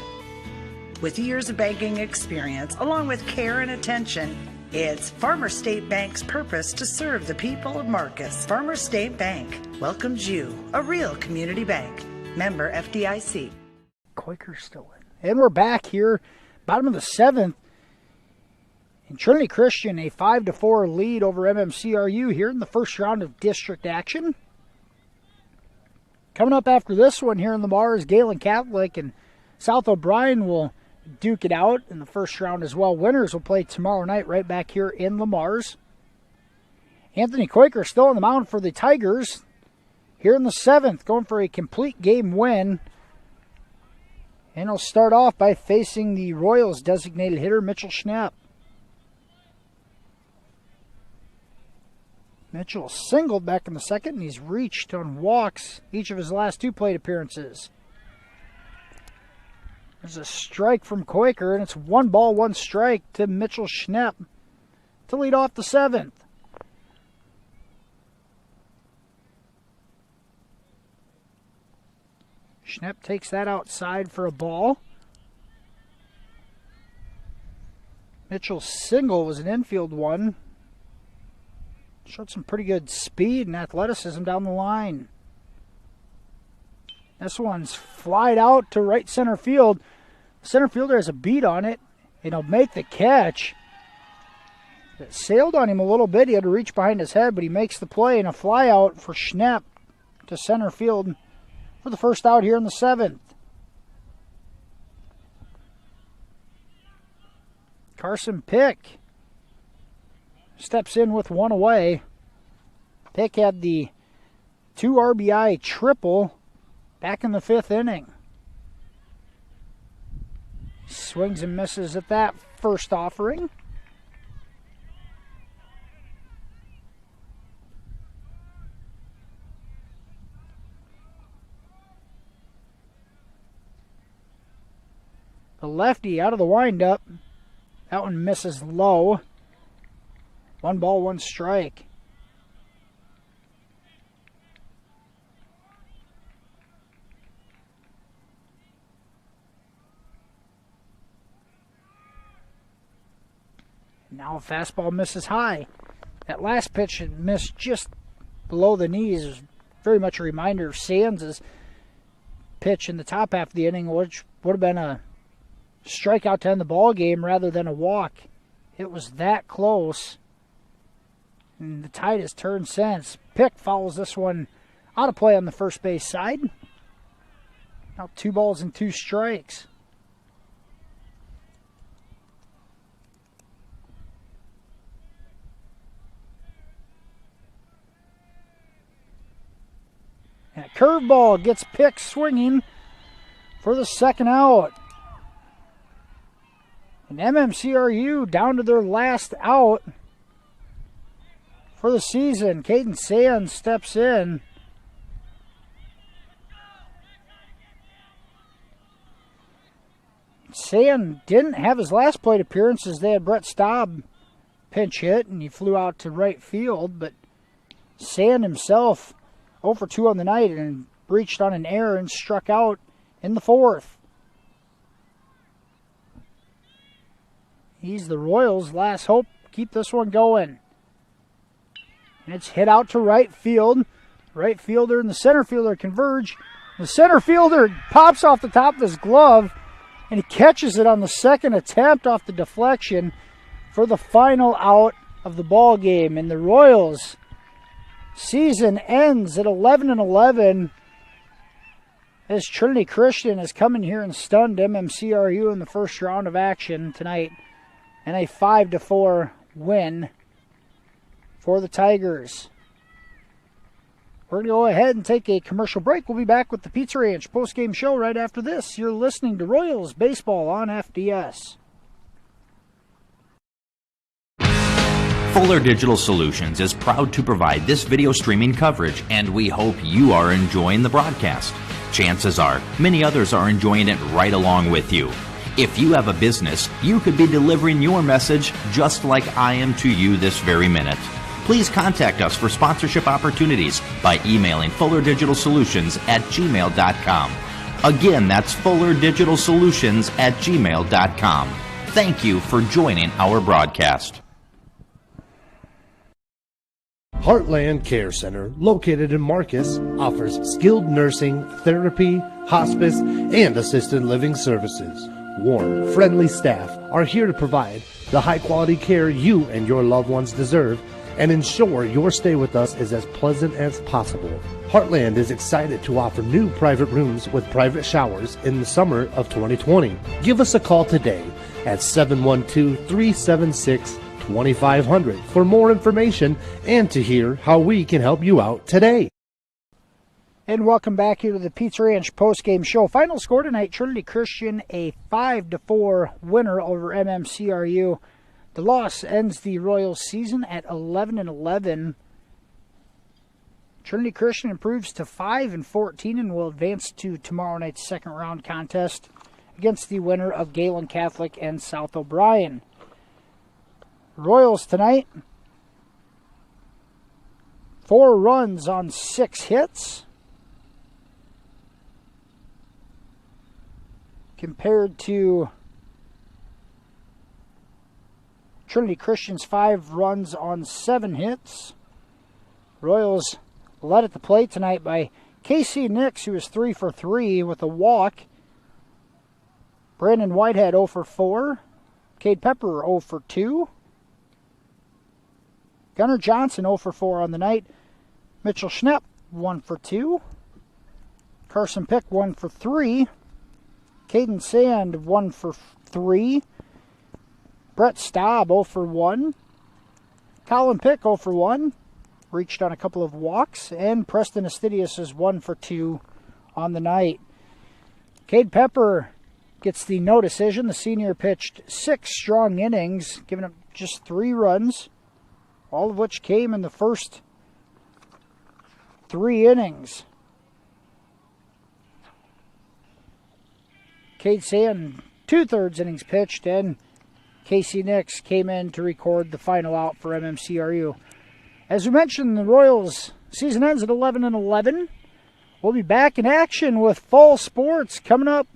With years of banking experience, along with care and attention, It's Farmer State Bank's purpose to serve the people of Marcus. Farmer State Bank welcomes you, a real community bank. Member FDIC. Quaker's still in. And we're back here, bottom of the 7th. And Trinity Christian, a 5-4 lead over MMCRU here in the first round of district action. Coming up after this one here in Lamar is Galen Catholic, and South O'Brien will duke it out in the first round as well. Winners will play tomorrow night right back here in Lamar's. Anthony Quaker still on the mound for the Tigers here in the 7th, going for a complete game win. And he'll start off by facing the Royals designated hitter Mitchell Schnapp. Mitchell singled back in the 2nd, and he's reached on walks each of his last 2 plate appearances. There's a strike from Quaker, and it's 1 ball, 1 strike to Mitchell Schnapp to lead off the 7th. Schnapp takes that outside for a ball. Mitchell's single was an infield one. Showed some pretty good speed and athleticism down the line. This one's flied out to right center field. The center fielder has a beat on it, and he'll make the catch. It sailed on him a little bit. He had to reach behind his head, but he makes the play, and a fly out for Schnapp to center field for the first out here in the 7th. Carson Pick steps in with 1 away. Pick had the 2 RBI triple back in the 5th inning. Swings and misses at that first offering. The lefty out of the windup. That one misses low. 1 ball, 1 strike. Now a fastball misses high. That last pitch missed just below the knees. It was very much a reminder of Sands' pitch in the top half of the inning, which would have been a strikeout to end the ball game rather than a walk. It was that close. And the tide has turned since. Pick follows this one out of play on the first base side. Now 2 balls and 2 strikes. And a curveball gets Pick swinging for the 2nd out. And MMCRU down to their last out for the season. Caden Sands steps in. Sand didn't have his last plate appearance as they had Brett Staub pinch hit, and he flew out to right field, but Sand himself 0 for 2 on the night and reached on an error and struck out in the 4th. He's the Royals' last hope. Keep this one going. And it's hit out to right field. Right fielder and the center fielder converge. The center fielder pops off the top of his glove, and he catches it on the 2nd attempt off the deflection for the final out of the ball game. And the Royals' season ends at 11-11 as Trinity Christian has come in here and stunned MMCRU in the first round of action tonight, and a 5-4 win for the Tigers. We're going to go ahead and take a commercial break. We'll be back with the Pizza Ranch post-game show right after this. You're listening to Royals Baseball on FDS. Fuller Digital Solutions is proud to provide this video streaming coverage, and we hope you are enjoying the broadcast. Chances are, many others are enjoying it right along with you. If you have a business, you could be delivering your message just like I am to you this very minute. Please contact us for sponsorship opportunities by emailing fullerdigitalsolutions@gmail.com. Again, that's fullerdigitalsolutions@gmail.com. Thank you for joining our broadcast. Heartland Care Center, located in Marcus, offers skilled nursing, therapy, hospice, and assisted living services. Warm, friendly staff are here to provide the high-quality care you and your loved ones deserve and ensure your stay with us is as pleasant as possible. Heartland is excited to offer new private rooms with private showers in the summer of 2020. Give us a call today at 712-376-2500 for more information and to hear how we can help you out today. And welcome back here to the Pizza Ranch postgame show. Final score tonight, Trinity Christian a 5-4 winner over MMCRU. The loss ends the Royals season at 11-11. Trinity Christian improves to 5-14 and will advance to tomorrow night's second round contest against the winner of Galen Catholic and South O'Brien. Royals tonight, 4 runs on 6 hits, compared to Trinity Christian's 5 runs on 7 hits. Royals led at the plate tonight by Casey Nix, who was 3 for 3 with a walk. Brandon Whitehead 0 for 4. Cade Pepper 0 for 2. Gunnar Johnson 0 for 4 on the night. Mitchell Schnepp 1 for 2. Carson Pick 1 for 3. Caden Sand 1 for 3. Brett Staub 0 for 1. Colin Pick 0 for 1. Reached on a couple of walks. And Preston Astidius is 1 for 2 on the night. Cade Pepper gets the no decision. The senior pitched 6 strong innings, giving up just 3 runs, all of which came in the first 3 innings. Cade Sand, 2/3 innings pitched, and Casey Nix came in to record the final out for MMCRU. As we mentioned, the Royals season ends at 11-11. We'll be back in action with fall sports coming up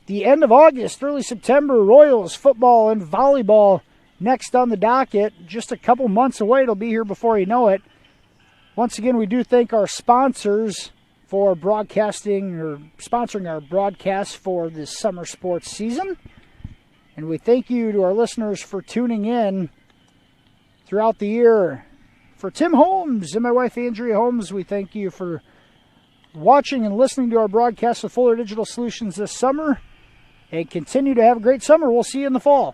the end of August, early September. Royals football and volleyball next on the docket. Just a couple months away. It'll be here before you know it. Once again, we do thank our sponsors for broadcasting or sponsoring our broadcast for this summer sports season. And we thank you to our listeners for tuning in throughout the year. For Tim Holmes and my wife Andrea Holmes, we thank you for watching and listening to our broadcast with Fuller Digital Solutions this summer. And continue to have a great summer. We'll see you in the fall.